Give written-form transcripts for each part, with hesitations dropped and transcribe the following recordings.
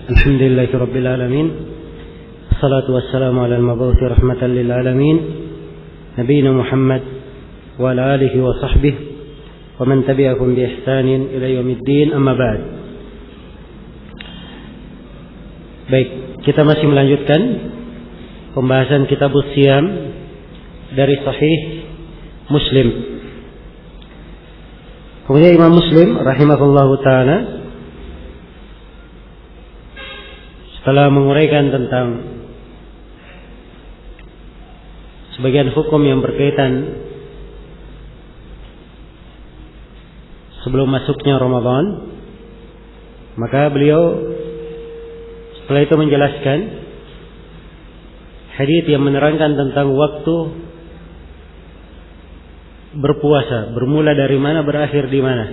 Alhamdulillahi Rabbil Alamin. Assalatu wassalamu ala al-mabuthi rahmatan lil alamin, Nabiina Muhammad wa ala alihi wa sahbihi wa man tabi'ahum bi ihsanin ila yaumiddin, amma ba'd. Baik, kita masih melanjutkan pembahasan Kitabus Shiyam dari Sahih Muslim. Kemudian Imam Muslim rahimahullahu ta'ala setelah menguraikan tentang sebagian hukum yang berkaitan sebelum masuknya Ramadan, maka beliau setelah itu menjelaskan hadits yang menerangkan tentang waktu berpuasa, bermula dari mana, berakhir di mana.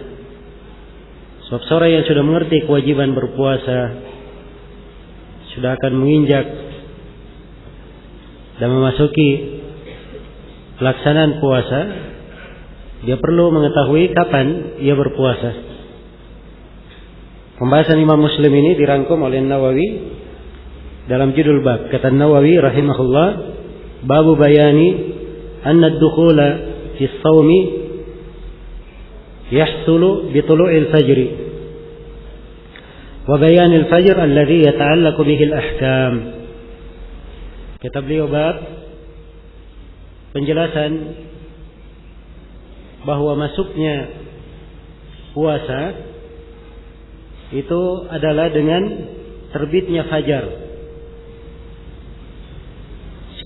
Sebab seorang yang sudah mengerti kewajiban berpuasa, sudah akan menginjak dan memasuki pelaksanaan puasa, dia perlu mengetahui kapan ia berpuasa. Pembahasan Imam Muslim ini dirangkum oleh Nawawi dalam judul bab. Kata Nawawi rahimahullah, babu bayani anna ad-dukhula fi as-sawmi yahsulu bi tulu'il fajri wa bayan al-fajr alladhi yata'allaqu bihi al-ahkam. Kata beliau bab penjelasan bahwa masuknya puasa itu adalah dengan terbitnya fajar.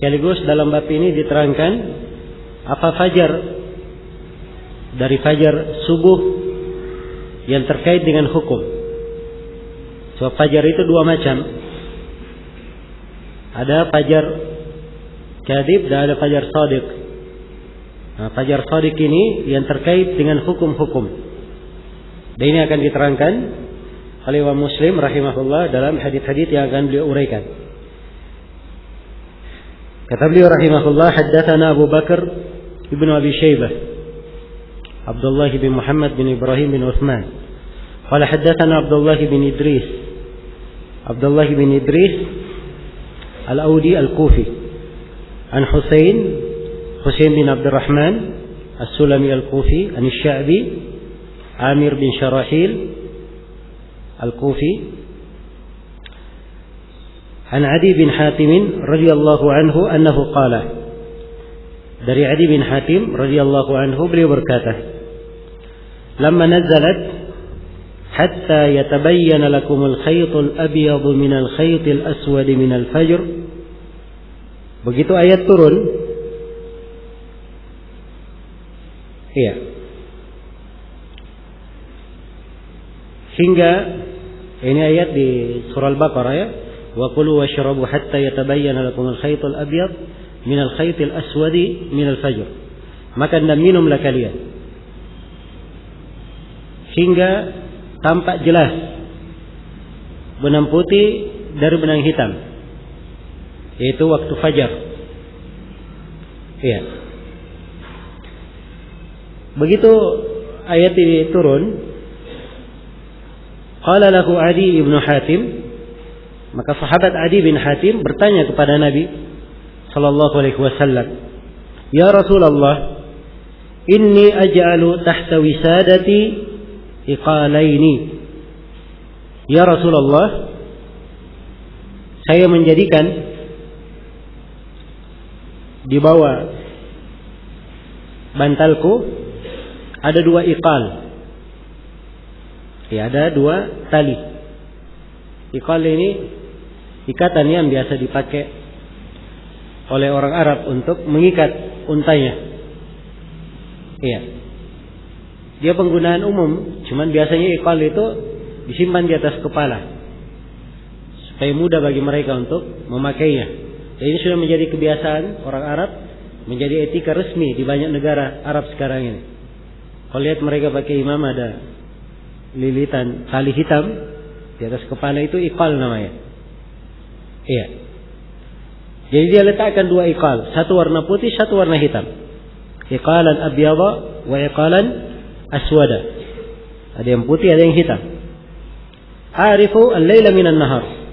Sekaligus dalam bab ini diterangkan apa fajar dari fajar subuh yang terkait dengan hukum. Sebab fajar itu dua macam. Ada fajar kadhib dan ada fajar shadiq. Nah, fajar shadiq ini yang terkait dengan hukum-hukum. Dan ini akan diterangkan oleh Imam Muslim rahimahullah dalam hadits-hadits yang akan beliau uraikan. Kata beliau rahimahullah, haddatsana Abu Bakar ibn Abi Syaibah, Abdullah bin Muhammad bin Ibrahim bin Utsman. Qala haddatsana Abdullah bin Idris, Abdullah bin Idris Al-Audi Al-Kufi, an Husain bin Abdurrahman As-Sulami Al-Kufi, an Sya'bi Amir bin Syarahil Al-Kufi, an Adi bin Hatim radhiyallahu anhu annahu qala. Dari Adi bin Hatim radhiyallahu anhu beliau berkata, lamma nazalat hatta yatabayyana lakumul khaytul abyadu minal khaytil aswadi minal fajr. Begitu ayat turun, iya, hingga ini ayat di surah Al-Baqarah ya, wa kulu washrabu hatta yatabayyana lakumul khaytul abyad minal khaytil aswadi minal fajr. Makan dan minumlah kalian hingga tampak jelas benang putih dari benang hitam, yaitu waktu fajar. Iya. Begitu ayat ini turun, qala lahu Adi ibn Hatim, maka sahabat Adi bin Hatim bertanya kepada Nabi sallallahu alaihi wasallam, ya Rasulullah, inni aj'alu tahta wisadati iqalaini. Ya Rasulullah, saya menjadikan di bawah bantalku ada dua iqal. Ya, ada dua tali. Iqal ini ikatan yang biasa dipakai oleh orang Arab untuk mengikat untanya. Iya. Dia penggunaan umum, cuman biasanya iqal itu disimpan di atas kepala supaya mudah bagi mereka untuk memakainya. Dan ini sudah menjadi kebiasaan orang Arab, menjadi etika resmi di banyak negara Arab sekarang ini. Kalau lihat mereka pakai imam ada lilitan tali hitam di atas kepala, itu iqal namanya. Iya. Jadi dia letakkan dua iqal, satu warna putih, satu warna hitam. Iqalan abyadha wa iqalan aswada. Ada yang putih, ada yang hitam. Arifu al-laila minan nahar.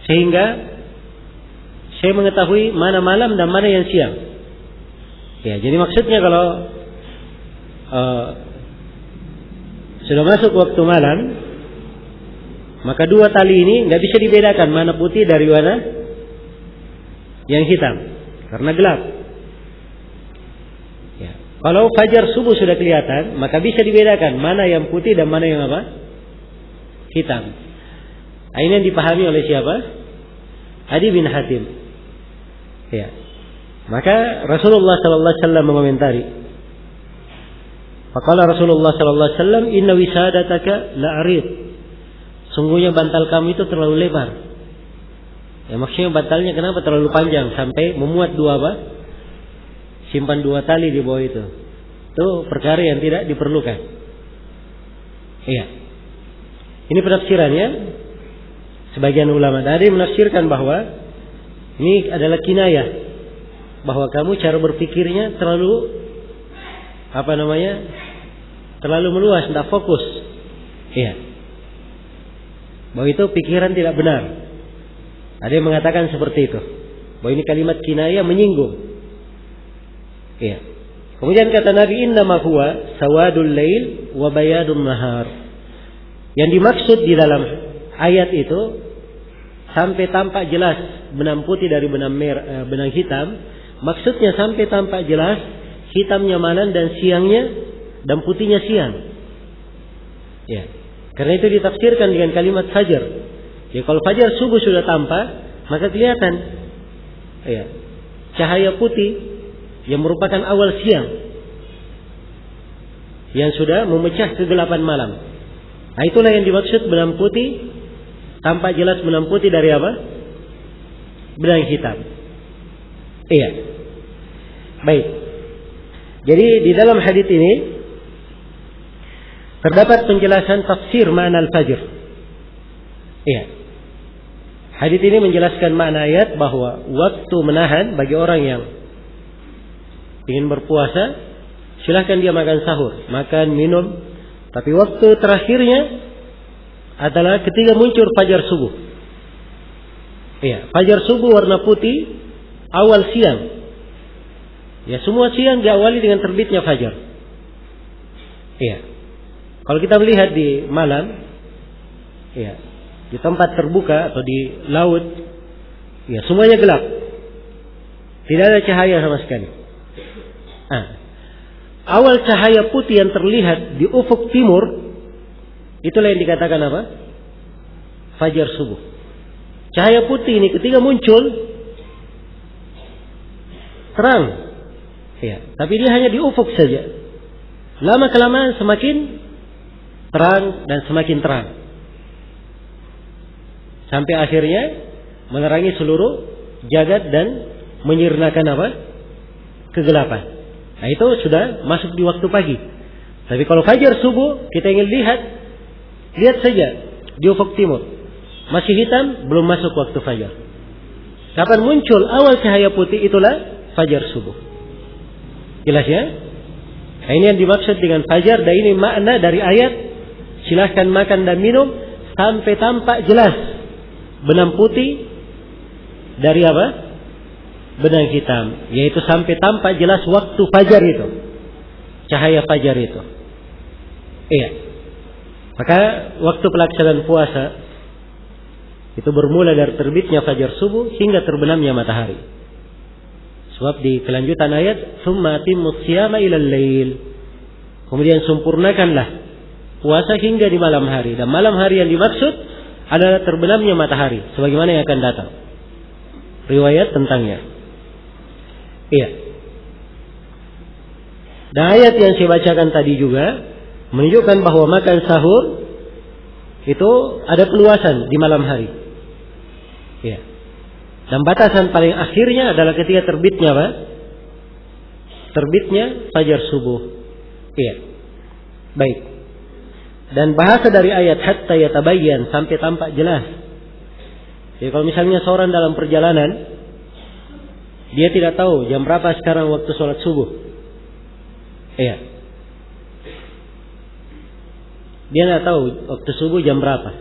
sehingga saya mengetahui mana malam dan mana yang siang. Ya, jadi maksudnya kalau sudah masuk waktu malam, maka dua tali ini nggak bisa dibedakan mana putih dari mana yang hitam, karena gelap. Ya. Kalau fajar subuh sudah kelihatan, maka bisa dibedakan mana yang putih dan mana yang apa? Hitam. Nah, ini yang dipahami oleh siapa? Adi bin Hatim. Ya. Maka Rasulullah sallallahu alaihi wasallam mengomentari. Faqala Rasulullah sallallahu alaihi wasallam, "Inna wisadataka la'arid." Sungguhnya bantal kamu itu terlalu lebar. Ya, maksudnya bantalnya kenapa terlalu panjang sampai memuat dua apa? Simpan dua tali di bawah itu. Itu perkara yang tidak diperlukan. Iya. Ini penafsirannya. Sebagian ulama tadi menafsirkan bahwa ini adalah kinayah, bahwa kamu cara berpikirnya terlalu terlalu meluas, tidak fokus. Iya. Bahwa itu pikiran tidak benar. Ada yang mengatakan seperti itu. Bahwa ini kalimat kinayah menyinggung. Iya. Kemudian kata Nabi, innama huwa sawadul lail wa bayadun nahar. Yang dimaksud di dalam ayat itu sampai tampak jelas benang putih dari benang hitam. Maksudnya sampai tampak jelas hitamnya malam dan siangnya dan putihnya siang. Ya. Karena itu ditafsirkan dengan kalimat fajar. Ya, kalau fajar subuh sudah tampak, maka kelihatan ya, cahaya putih yang merupakan awal siang yang sudah memecah kegelapan malam. Nah, itulah yang dimaksud benang putih, tampak jelas benang putih dari apa? Benang hitam. Iya. Baik. Jadi di dalam hadits ini terdapat penjelasan tafsir makna al-fajr. Iya. Hadits ini menjelaskan makna ayat bahwa waktu menahan bagi orang yang ingin berpuasa, silahkan dia makan sahur, makan, minum. Tapi waktu terakhirnya adalah ketika muncul fajar subuh. Iya, fajar subuh warna putih, awal siang. Ya, semua siang diawali dengan terbitnya fajar. Iya. Kalau kita melihat di malam, ya, di tempat terbuka atau di laut, ya semuanya gelap. Tidak ada cahaya sama sekali. Awal cahaya putih yang terlihat di ufuk timur, itulah yang dikatakan apa? Fajar subuh. Cahaya putih ini ketika muncul terang, ya, tapi dia hanya di ufuk saja. Lama kelamaan semakin terang dan semakin terang, sampai akhirnya menerangi seluruh jagat dan menyirnakan apa? Kegelapan. Nah, itu sudah masuk di waktu pagi. Tapi kalau fajar subuh kita ingin lihat saja di ufuk timur masih hitam, belum masuk waktu fajar. Kapan muncul awal cahaya putih, itulah fajar subuh. Jelas ya? Nah, ini yang dimaksud dengan fajar, dan ini makna dari ayat silahkan makan dan minum sampai tampak jelas benang putih dari apa? Benang hitam, yaitu sampai tampak jelas waktu fajar itu, cahaya fajar itu. Iya. Maka waktu pelaksanaan puasa itu bermula dari terbitnya fajar subuh hingga terbenamnya matahari. Sebab di kelanjutan ayat, "Tsumma atimmus shiyama ilal lail." Kemudian sempurnakanlah puasa hingga di malam hari, dan malam hari yang dimaksud adalah terbenamnya matahari, sebagaimana yang akan datang riwayat tentangnya. Iya. Dan ayat yang saya bacakan tadi juga menunjukkan bahwa makan sahur itu ada peluasan di malam hari. Iya. Dan batasan paling akhirnya adalah ketika terbitnya apa? Terbitnya fajar subuh. Iya. Baik. Dan bahasa dari ayat hatta yatabayyan, sampai tampak jelas. Jadi kalau misalnya seorang dalam perjalanan, dia tidak tahu jam berapa sekarang waktu sholat subuh. Iya. Dia tidak tahu waktu subuh jam berapa.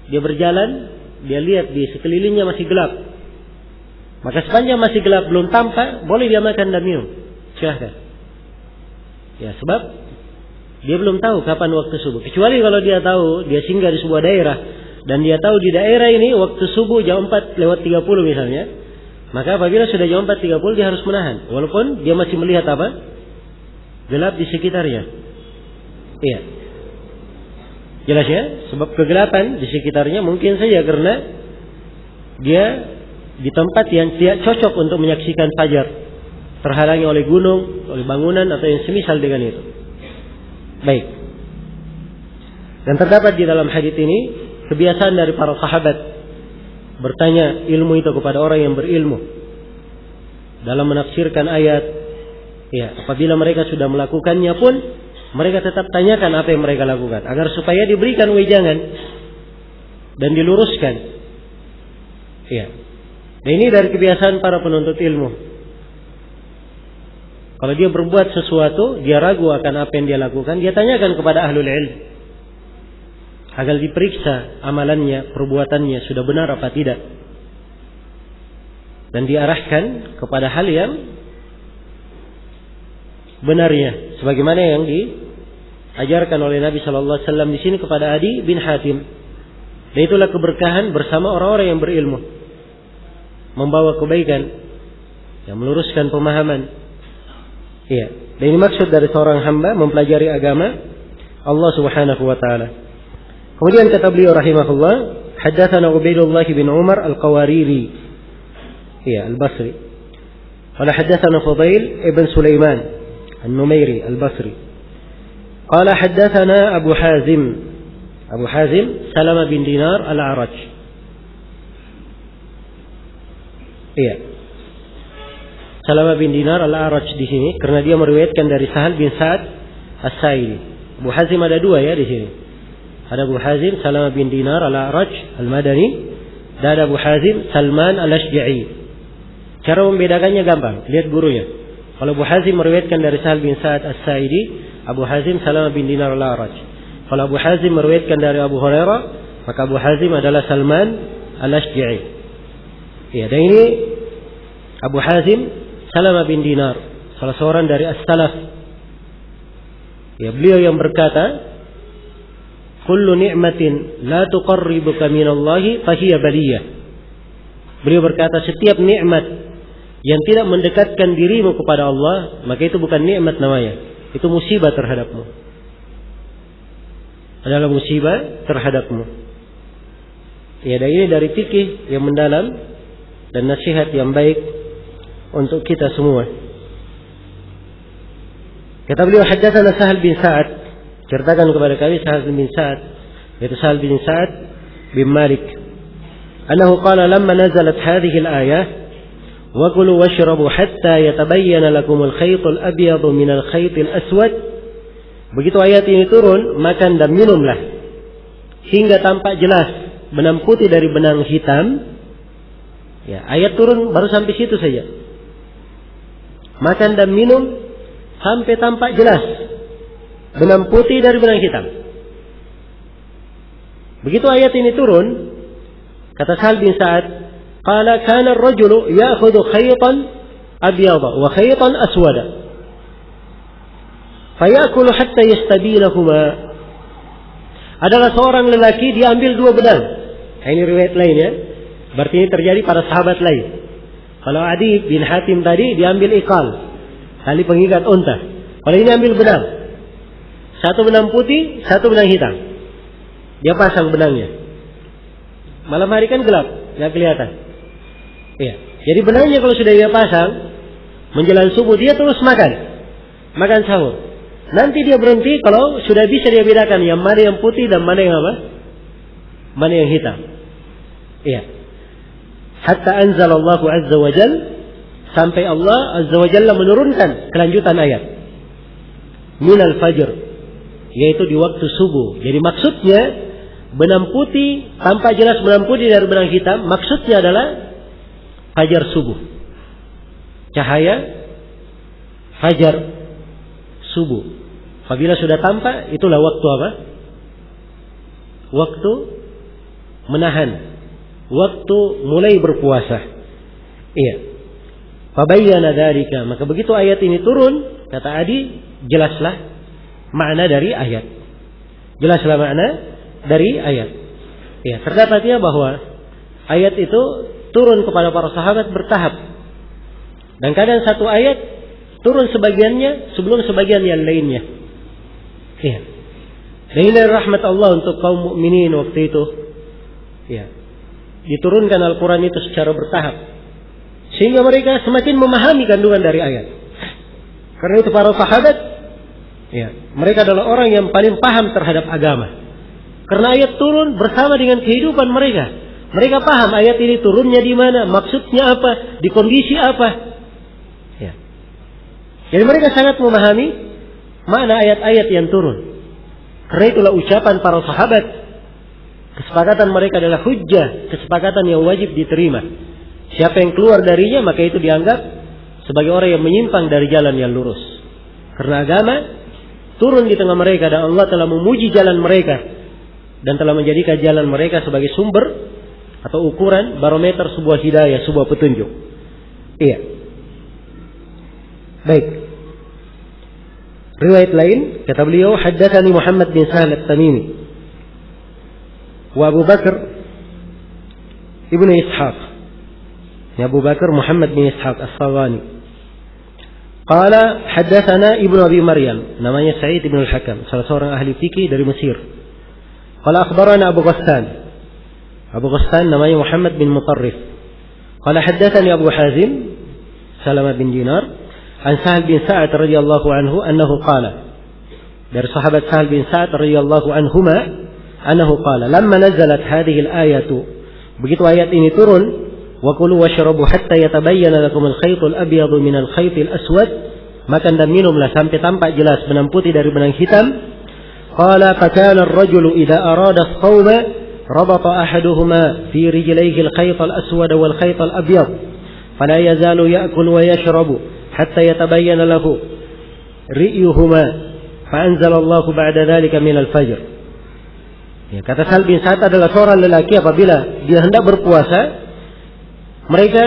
Dia berjalan dia lihat di sekelilingnya masih gelap, maka sepanjang masih gelap belum tampak, boleh dia makan dan minum. Silahkan. Ya, sebab dia belum tahu kapan waktu subuh. Kecuali kalau dia tahu, dia singgah di sebuah daerah dan dia tahu di daerah ini waktu subuh jam 4:30 misalnya, maka apabila sudah jam 4:30 dia harus menahan, walaupun dia masih melihat apa? Gelap di sekitarnya. Iya. Jelas ya? Sebab kegelapan di sekitarnya mungkin saja karena dia di tempat yang tidak cocok untuk menyaksikan fajar, terhalangi oleh gunung, oleh bangunan atau yang semisal dengan itu. Baik. Dan terdapat di dalam hadits ini kebiasaan dari para sahabat bertanya ilmu itu kepada orang yang berilmu dalam menafsirkan ayat. Ya, apabila mereka sudah melakukannya pun mereka tetap tanyakan apa yang mereka lakukan agar supaya diberikan wejangan dan diluruskan. Ya. Dan ini dari kebiasaan para penuntut ilmu. Kalau dia berbuat sesuatu, dia ragu akan apa yang dia lakukan, dia tanyakan kepada ahlul ilm agar diperiksa amalannya, perbuatannya sudah benar apa tidak, dan diarahkan kepada hal yang benarnya, sebagaimana yang diajarkan oleh Nabi Shallallahu Alaihi Wasallam di sini kepada Adi bin Hatim. Dan itulah keberkahan bersama orang-orang yang berilmu, membawa kebaikan, yang meluruskan pemahaman. Iya. Dan ini maksud dari seorang hamba mempelajari agama Allah Subhanahu Wa Taala. Kemudian kata beliau rahimahullah, haddatsana Ubaidullah bin Umar al-Qawariri, iya al-Basri. Qala haddatsana Fudail ibn Sulaiman النميري البصري قال حدثنا أبو حازم سلمة بن دينار الأعرج. Iya, Salamah bin Dinar al-A'raj di sini karena dia meriwayatkan dari Sahal bin Sa'ad as-Sa'idi. Abu Hazim ada dua ya di sini. Ada Abu Hazim Salamah bin Dinar al-A'raj al-Madani, dan ada Abu Hazim Salman al-Ashja'i. Cara membedakannya gampang, lihat gurunya. Kalau Abu Hazim meriwayatkan dari Sahal bin Sa'ad as-Sa'idi, Abu Hazim Salamah bin Dinar al-A'raj. Kalau Abu Hazim meriwayatkan dari Abu Hurairah, maka Abu Hazim adalah Salman al-Ashja'i. Ya, dan ini Abu Hazim Salamah bin Dinar, salah seorang dari as-salaf. Ya, beliau yang berkata, "Kullu ni'matin la tuqarribuka minallahi fahiya baliyah." Beliau berkata, setiap nikmat yang tidak mendekatkan dirimu kepada Allah, maka itu bukan nikmat namanya, itu musibah terhadapmu. Adalah musibah terhadapmu. Ya, dan ini dari fikih yang mendalam dan nasihat yang baik untuk kita semua. Kata beliau, haddatsana Sahal bin Sa'ad, ceritakan kepada kami Sahal bin Sa'ad, yaitu Sahal bin Sa'ad bin Malik, annahu qala lamma nazalat hadhihi al-ayah wa kulu washrabu hatta yatabayyana lakumul khaytul abyadu minal khaytil aswad. Begitu ayat ini turun, makan dan minumlah hingga tampak jelas benang putih dari benang hitam. Ya, ayat turun baru sampai situ saja. Makan dan minum sampai tampak jelas benang putih dari benang hitam. Begitu ayat ini turun, kata Sahal bin Sa'ad, qala kana ar-rajulu ya'khudhu khaytan abyada wa khaytan aswada fayakulu hatta yastabinahuma. Adalah seorang lelaki, dia ambil dua benang. Ini riwayat lain ya. Berarti ini terjadi pada sahabat lain. Kalau Adi bin Hatim tadi dia ambil iqal, tali pengikat unta. Kalau ini ambil benang, satu benang putih, satu benang hitam. Dia pasang benangnya. Malam hari kan gelap, nggak kelihatan. Iya. Jadi benangnya kalau sudah dia pasang, menjelang subuh dia terus makan sahur. Nanti dia berhenti kalau sudah bisa dia bedakan yang mana yang putih dan mana yang apa? Mana yang hitam. Iya. Hatta anzalallahu azza wa jal, sampai Allah azza wa jalla menurunkan kelanjutan ayat. Minal fajr, yaitu di waktu subuh. Jadi maksudnya benang putih, tampak jelas benang putih dari benang hitam, maksudnya adalah fajar subuh. Cahaya fajar subuh. Apabila sudah tampak, itulah waktu apa? Waktu menahan waktu mulai berpuasa. Iya. Fabayyana dzalika, maka begitu ayat ini turun, kata Adi, jelaslah makna dari ayat. Jelaslah makna dari ayat. Ya, terdapatnya bahwa ayat itu turun kepada para sahabat bertahap. Dan kadang satu ayat turun sebagiannya sebelum sebagian yang lainnya. Ya. Dan ini rahmat Allah untuk kaum mukminin waktu itu. Ya. Diturunkan Al-Quran itu secara bertahap. Sehingga mereka semakin memahami kandungan dari ayat. Karena itu para sahabat, ya, mereka adalah orang yang paling paham terhadap agama. Karena ayat turun bersama dengan kehidupan mereka. Mereka paham ayat ini turunnya di mana, maksudnya apa, di kondisi apa. Ya. Jadi mereka sangat memahami makna ayat-ayat yang turun. Karena itulah ucapan para sahabat, kesepakatan mereka adalah hujjah, kesepakatan yang wajib diterima. Siapa yang keluar darinya, maka itu dianggap sebagai orang yang menyimpang dari jalan yang lurus. Karena agama turun di tengah mereka dan Allah telah memuji jalan mereka dan telah menjadikan jalan mereka sebagai sumber atau ukuran barometer sebuah hidayah, sebuah petunjuk. Iya. Baik. Riwayat lain kata beliau, haddatsani Muhammad bin Sahal at-Tamimi wa Abu Bakar ibnu Ishaq. Abu Bakar Muhammad bin Ishaq As-Sawani. Qala haddatsana Ibnu Abi Maryam, namanya Sa'id bin Al-Hakam, salah seorang ahli fikih dari Mesir. Qala akhbarana Abu Ghassan. Abu Ghassan namanya Muhammad bin Mutarrif. Qala haddatsani Abu Hazim Salamah bin Dinar an Sahal bin Sa'ad radhiyallahu anhu annahu qala. Dari sahabat Sahal bin Sa'ad radhiyallahu anhuma annahu qala lamma nazalat hadhihi al-ayatu, begitu ayat ini turun, wa kulu washrabu hatta yatabayyana lakum al-khaytul abyadu min al-khaytil aswad, makan dan minumlah sampai tampak jelas benang putih dari benang hitam. Qala fakana ar-rajulu idza arada as-sawma rabata ahaduhuma fi rijlayhi al-khayt al-aswad wal khayt al-abyad fala yazalu ya'kulu wa yashrabu hatta yatabayyana lahu ri'yuhuma fa anzala Allahu ba'da dhalika min al-fajr. Ya, kata Sahal bin Sa'ad adalah seorang lelaki apabila dia hendak berpuasa, mereka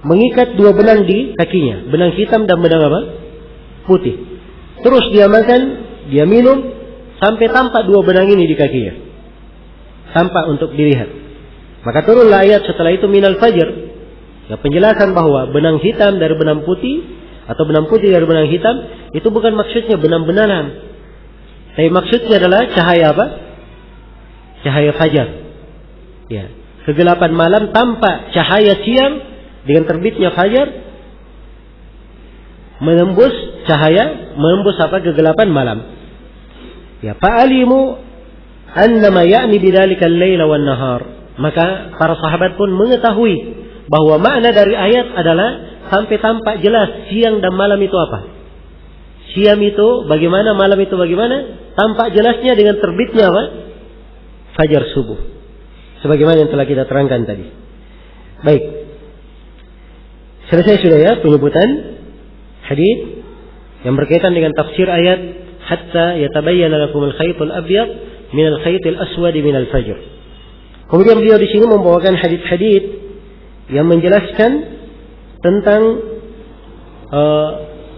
mengikat dua benang di kakinya, benang hitam dan benang apa? Putih. Terus dia makan, dia minum sampai tampak dua benang ini di kakinya, tampak untuk dilihat. Maka turunlah ayat setelah itu minal fajr, ya, penjelasan bahwa benang hitam dari benang putih atau benang putih dari benang hitam itu bukan maksudnya benang-benangan, tapi maksudnya adalah cahaya apa? Cahaya fajar. Ya. Kegelapan malam tampak cahaya siang dengan terbitnya fajar menembus cahaya, menembus apa? Kegelapan malam. Ya, fa'alimu annama ya'ni bidzalika al-laila wan nahar. Maka para sahabat pun mengetahui bahwa makna dari ayat adalah sampai tampak jelas siang dan malam itu apa? Siang itu bagaimana, malam itu bagaimana? Tampak jelasnya dengan terbitnya apa? Fajar subuh. Sebagaimana yang telah kita terangkan tadi. Baik. Selesai sudah ya penyebutan hadis yang berkaitan dengan tafsir ayat hatta yatabayyana lakum al-khaytul abyad min al-khaytil aswad min al-fajr. Kemudian beliau di sini membawakan hadis-hadis yang menjelaskan tentang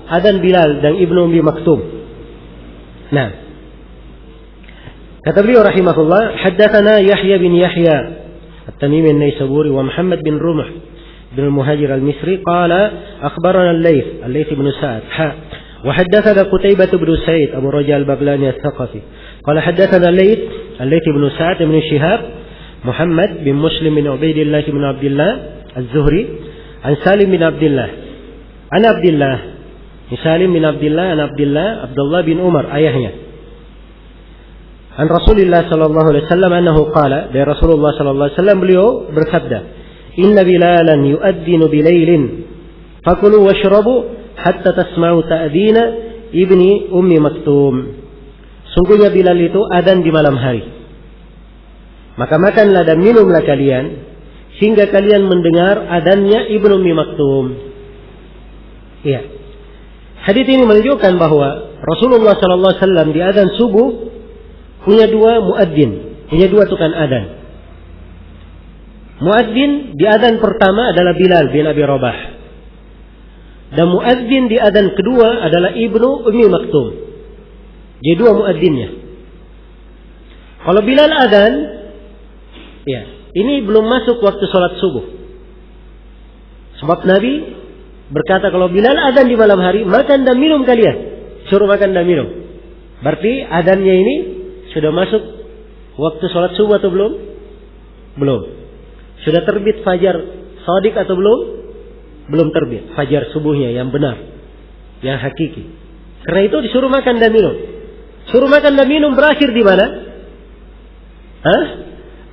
adzan Bilal dan Ibnu Ummi Maktum. Nah, kata beliau rahimahullah, haddatsana Yahya bin Yahya At-Tamimi An-Naisaburi wa Muhammad bin Rumah bin Al-Muhajir Al-Misri qala akhbarana Al-Layth bin Sa'ad wa haddatsana Qutaibah bin Sa'id Abu Raja Al-Baglani Al-Thaqafi qala haddatsana Al-Layth bin Sa'ad bin Shihab Muhammad bin Muslim bin Ubaidillah bin Abdullah Az-Zuhri an Salim bin Abdullah an Abdullah Salim bin Abdullah an Abdullah bin Umar ayahnya. An Rasulullah sallallahu alaihi wasallam annahu qala, dari Rasulullah sallallahu alaihi wasallam beliau bersabda, "Inna Bilalan yu'adzinu bilailin fakulu washrabu hatta tasma'u ta'dina ibni Ummi Maktum." Sungguhnya Bilal itu adzan di malam hari. Maka makanlah dan minumlah kalian hingga kalian mendengar adzannya Ibnu Ummi Maktum. Iya. Hadis ini menunjukkan bahwa Rasulullah sallallahu alaihi wasallam di adzan subuh punya dua muadzin, punya dua tukang adzan. Muadzin di adzan pertama adalah Bilal bin Abi Rabah. Dan muadzin di adzan kedua adalah Ibnu Ummi Maktum. Jadi dua muadzinnya. Kalau Bilal adzan, ya, ini belum masuk waktu sholat subuh. Sebab Nabi berkata kalau Bilal adzan di malam hari, makan dan minum kalian. Suruh makan dan minum. Berarti adzannya ini sudah masuk waktu sholat subuh atau belum? Belum. Sudah terbit fajar shadiq atau belum? Belum terbit fajar subuhnya yang benar, yang hakiki. Karena itu disuruh makan dan minum. Suruh makan dan minum berakhir di mana?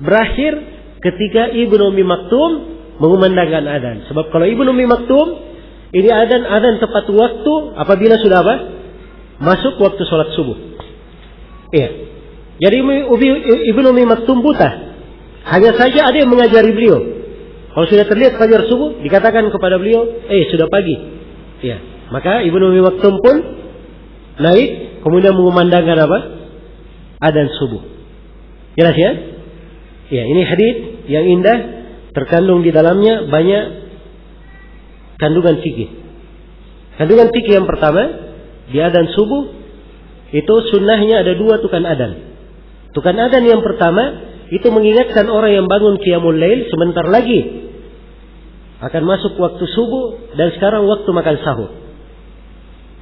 Berakhir ketika Ibnu Ummi Maktum mengumandangkan adzan. Sebab kalau Ibnu Ummi Maktum ini adzan tepat waktu apabila sudah apa? Masuk waktu sholat subuh. Iya. Jadi Ibnu Ummi Maktum buta. Hanya saja ada yang mengajari beliau. Kalau sudah terlihat fajar subuh, dikatakan kepada beliau, sudah pagi. Ya, maka Ibnu Ummi Maktum pun naik, kemudian mengumandangkan apa? Adzan subuh. Jelas ya? Ya, ini hadits yang indah, terkandung di dalamnya banyak kandungan fikih. Kandungan fikih yang pertama, di adzan subuh itu sunnahnya ada dua tukan adzan. Tukan adzan yang pertama itu mengingatkan orang yang bangun qiyamul lail sebentar lagi akan masuk waktu subuh dan sekarang waktu makan sahur.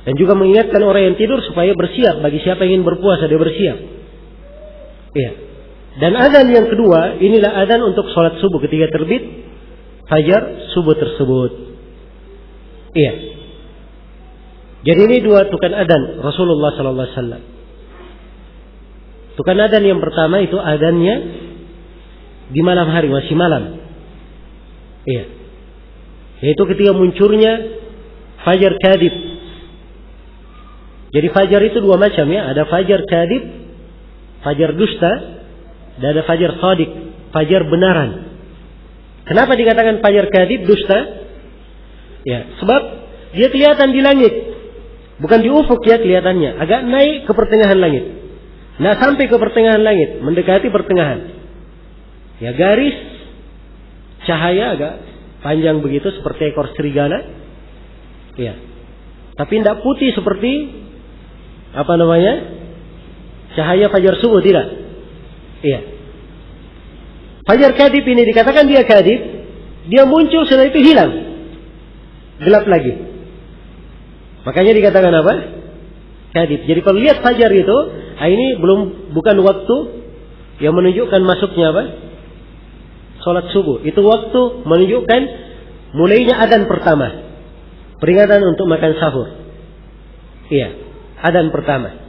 Dan juga mengingatkan orang yang tidur supaya bersiap, bagi siapa yang ingin berpuasa dia bersiap. Iya. Dan adzan yang kedua inilah adzan untuk sholat subuh ketika terbit fajar subuh tersebut. Iya. Jadi ini dua tukan adzan Rasulullah sallallahu alaihi wasallam. Tukan adzan yang pertama itu adzannya di malam hari, masih malam. Iya. Yaitu ketika munculnya fajar kadib. Jadi fajar itu dua macam ya, ada fajar kadib, fajar dusta, dan ada fajar shadiq, fajar benaran. Kenapa dikatakan fajar kadib, dusta? Ya, sebab dia kelihatan di langit. Bukan di ufuk ya kelihatannya, agak naik ke pertengahan langit. Nah sampai ke pertengahan langit, mendekati pertengahan. Ya garis cahaya agak panjang begitu seperti ekor serigala. Ya. Tapi tidak putih seperti cahaya fajar subuh, tidak. Iya. Fajar kadib ini dikatakan dia kadib, dia muncul setelah itu hilang. Gelap lagi. Makanya dikatakan apa? Kadib. Jadi kalau lihat fajar itu, ini bukan waktu yang menunjukkan masuknya apa? Sholat subuh. Itu waktu menunjukkan mulainya adzan pertama. Peringatan untuk makan sahur. Iya, adzan pertama.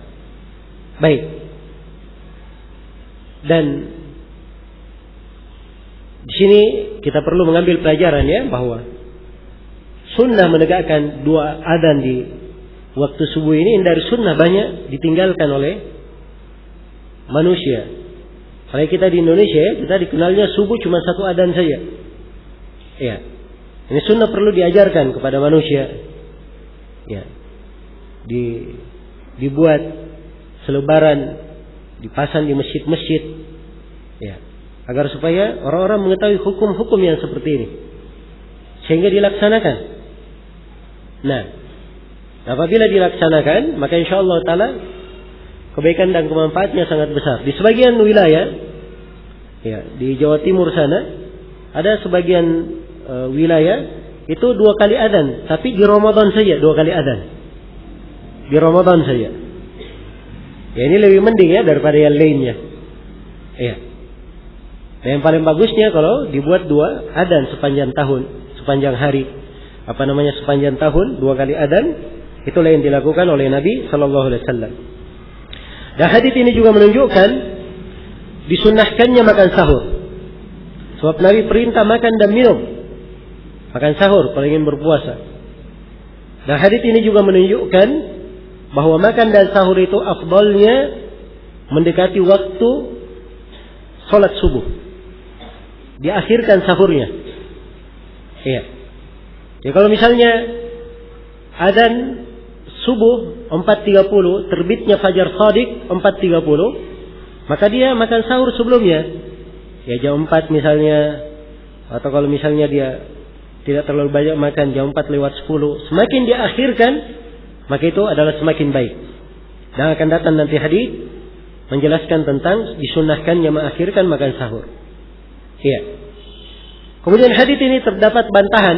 Baik. Dan di sini kita perlu mengambil pelajaran ya bahwa sunnah menegakkan dua adzan di waktu subuh ini dari sunnah banyak ditinggalkan oleh manusia. Kalau kita di Indonesia, kita dikenalnya subuh cuma satu adzan saja. Ya, ini sunnah perlu diajarkan kepada manusia. Ya, dibuat selebaran, dipasang di masjid-masjid. Ya, agar supaya orang-orang mengetahui hukum-hukum yang seperti ini, sehingga dilaksanakan. Nah, apabila dilaksanakan, maka insyaallah taala kebaikan dan kemanfaatnya sangat besar. Di sebagian wilayah, ya, di Jawa Timur sana, ada sebagian wilayah itu 2 kali adzan, tapi di Ramadan saja 2 kali adzan. Di Ramadan saja. Ya, ini lebih mending ya daripada yang lainnya. Ya. Dan yang paling bagusnya kalau dibuat 2 adzan sepanjang tahun, sepanjang hari. Sepanjang tahun 2 kali adzan, itulah yang dilakukan oleh Nabi sallallahu alaihi wasallam. Dan hadits ini juga menunjukkan disunnahkannya makan sahur. Sebab Nabi perintah makan dan minum. Makan sahur kalau ingin berpuasa. Dan hadits ini juga menunjukkan bahwa makan dan sahur itu afdalnya mendekati waktu sholat subuh. Diakhirkan sahurnya. Iya. Ya kalau misalnya adzan subuh 4.30, terbitnya fajar shadiq 4.30, maka dia makan sahur sebelumnya. Ya jam 4 misalnya Atau kalau misalnya dia tidak terlalu banyak makan, jam 4:10, semakin dia akhirkan, maka itu adalah semakin baik. Dan akan datang nanti hadis menjelaskan tentang disunnahkannya mengakhirkan makan sahur. Iya. Kemudian hadis ini terdapat bantahan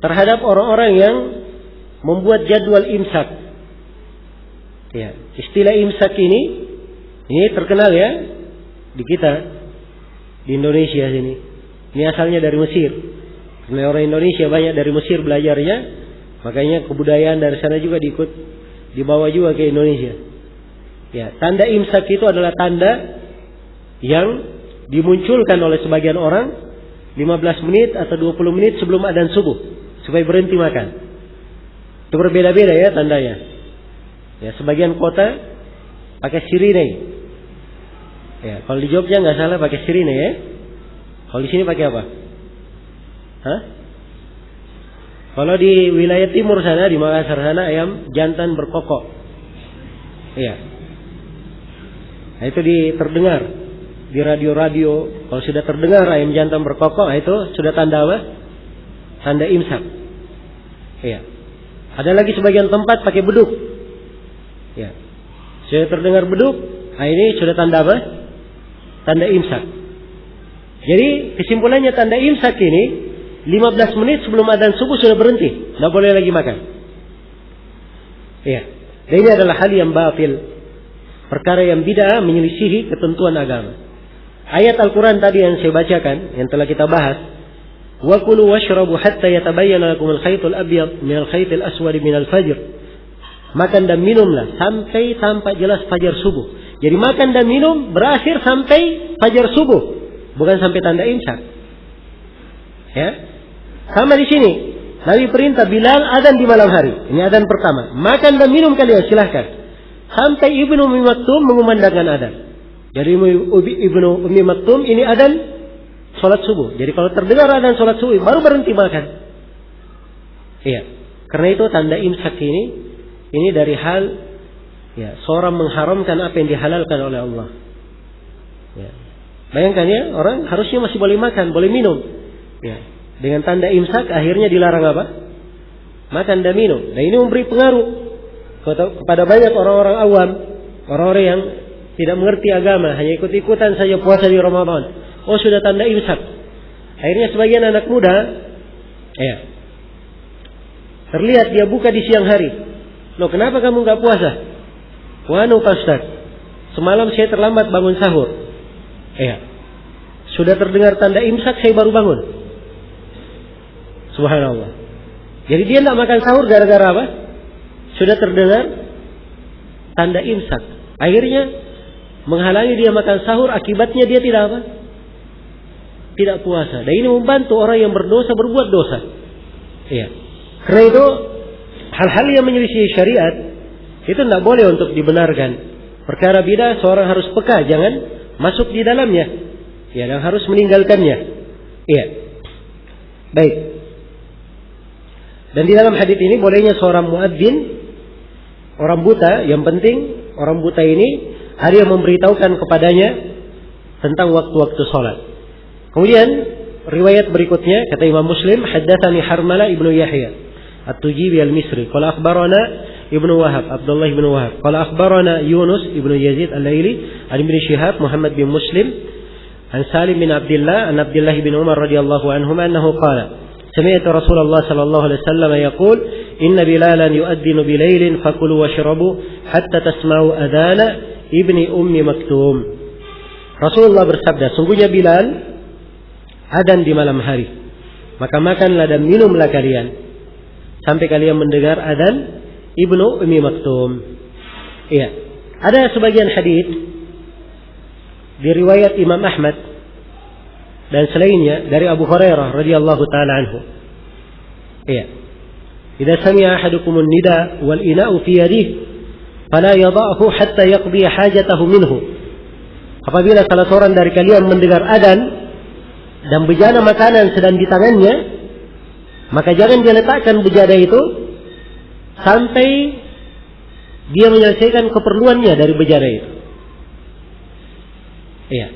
terhadap orang-orang yang membuat jadwal imsak. Ya, istilah imsak ini terkenal ya di kita di Indonesia sini. Ini asalnya dari Mesir. Karena orang Indonesia banyak dari Mesir belajarnya, makanya kebudayaan dari sana juga dibawa juga ke Indonesia. Ya, tanda imsak itu adalah tanda yang dimunculkan oleh sebagian orang 15 menit atau 20 menit sebelum adzan subuh supaya berhenti makan. Itu berbeda-beda ya tandanya. Ya, sebagian kota pakai sirine. Ya, kalau di Jogja nggak salah pakai sirine ya. Kalau di sini pakai apa? Hah? Kalau di wilayah timur sana, di Makassar sana, ayam jantan berkokok. Iya. Nah, itu terdengar di radio-radio. Kalau sudah terdengar ayam jantan berkokok, itu sudah tanda apa? Tanda imsak. Iya. Ada lagi sebagian tempat pakai beduk. Ya. Sudah terdengar beduk, nah ini sudah tanda apa? Tanda imsak. Jadi kesimpulannya tanda imsak ini 15 menit sebelum adzan subuh sudah berhenti, tidak boleh lagi makan. Iya. Dan ini adalah hal yang batil, perkara yang bid'ah, menyelisihi ketentuan agama. Ayat Al-Quran tadi yang saya bacakan, yang telah kita bahas, wa kulu washrabu hatta yatabayyana lakum al-khaytul abyad min al-khaytil aswad min al-fajr. Makan dan minumlah sampai tampak jelas fajar subuh. Jadi makan dan minum berakhir sampai fajar subuh, bukan sampai tanda imsak. Ya, sama di sini. Nabi perintah Bilal adzan di malam hari. Ini adzan pertama. Makan dan minum kalian silahkan sampai Ibnu Ummi Maktum mengumandangkan adzan. Jadi Ibnu Ummi Maktum ini adzan sholat subuh. Jadi kalau terdengar adzan sholat subuh baru berhenti makan. Iya. Karena itu tanda imsak ini dari hal ya, seorang mengharamkan apa yang dihalalkan oleh Allah. Ya. Bayangkan ya, orang harusnya masih boleh makan, boleh minum. Ya. Dengan tanda imsak akhirnya dilarang apa? Makan dan minum. Nah ini memberi pengaruh kepada banyak orang-orang awam, orang-orang yang tidak mengerti agama, hanya ikut-ikutan saja puasa di Ramadan. Oh sudah tanda imsak. Akhirnya sebagian anak muda, ya, terlihat dia buka di siang hari. Loh kenapa kamu nggak puasa? Wanu Pak Ustaz, semalam saya terlambat bangun sahur. Ya, sudah terdengar tanda imsak saya baru bangun. Subhanallah. Jadi dia tidak makan sahur gara-gara apa? Sudah terdengar tanda imsak. Akhirnya menghalangi dia makan sahur, akibatnya dia tidak apa? Tidak puasa. Dan ini membantu orang yang berdosa berbuat dosa. Iya. Karena itu hal-hal yang menyelisih syariat itu tidak boleh untuk dibenarkan. Perkara bid'ah seorang harus peka, jangan masuk di dalamnya. Ya, dan harus meninggalkannya. Iya. Baik. Dan di dalam hadits ini bolehnya seorang muadzin, orang buta, yang penting orang buta ini ada yang memberitahukan kepadanya tentang waktu-waktu sholat. Kemudian riwayat berikutnya kata Imam Muslim, haddatsani Harmala ibnu Yahya At-Tujibi al-Misri, qala akhbarana Ibnu Wahab, Abdullah ibn Wahab, qala akhbarana Yunus ibnu Yazid al-Laili, an Ibnu Shihab, Muhammad bin Muslim, an Salim bin Abdullah, an Abdullah bin Umar radhiyallahu anhuma annahu qala سمعت رسول الله صلى الله عليه وسلم يقول إن بلالا يؤذن بليل فكلوا واشربوا حتى تسمعوا أذان ابن أم مكتوم. Rasulullah bersabda, sungguhnya Bilal adzan di malam hari, maka makanlah dan minumlah kalian sampai kalian mendengar adzan Ibnu Ummi Maktum. Iya, ada sebagian hadis di riwayat Imam Ahmad dan selainnya dari Abu Hurairah radhiyallahu taala anhu. Iya. Idza sami'a ahadukum an-nida wal ina'u fi yadihi fala yadha'hu hatta yaqdi hajatahu minhu. Apabila salah seorang dari kalian mendengar adzan dan bejana makanan sedang di tangannya, maka jangan dia letakkan bejana itu sampai dia menyelesaikan keperluannya dari bejana itu. Iya.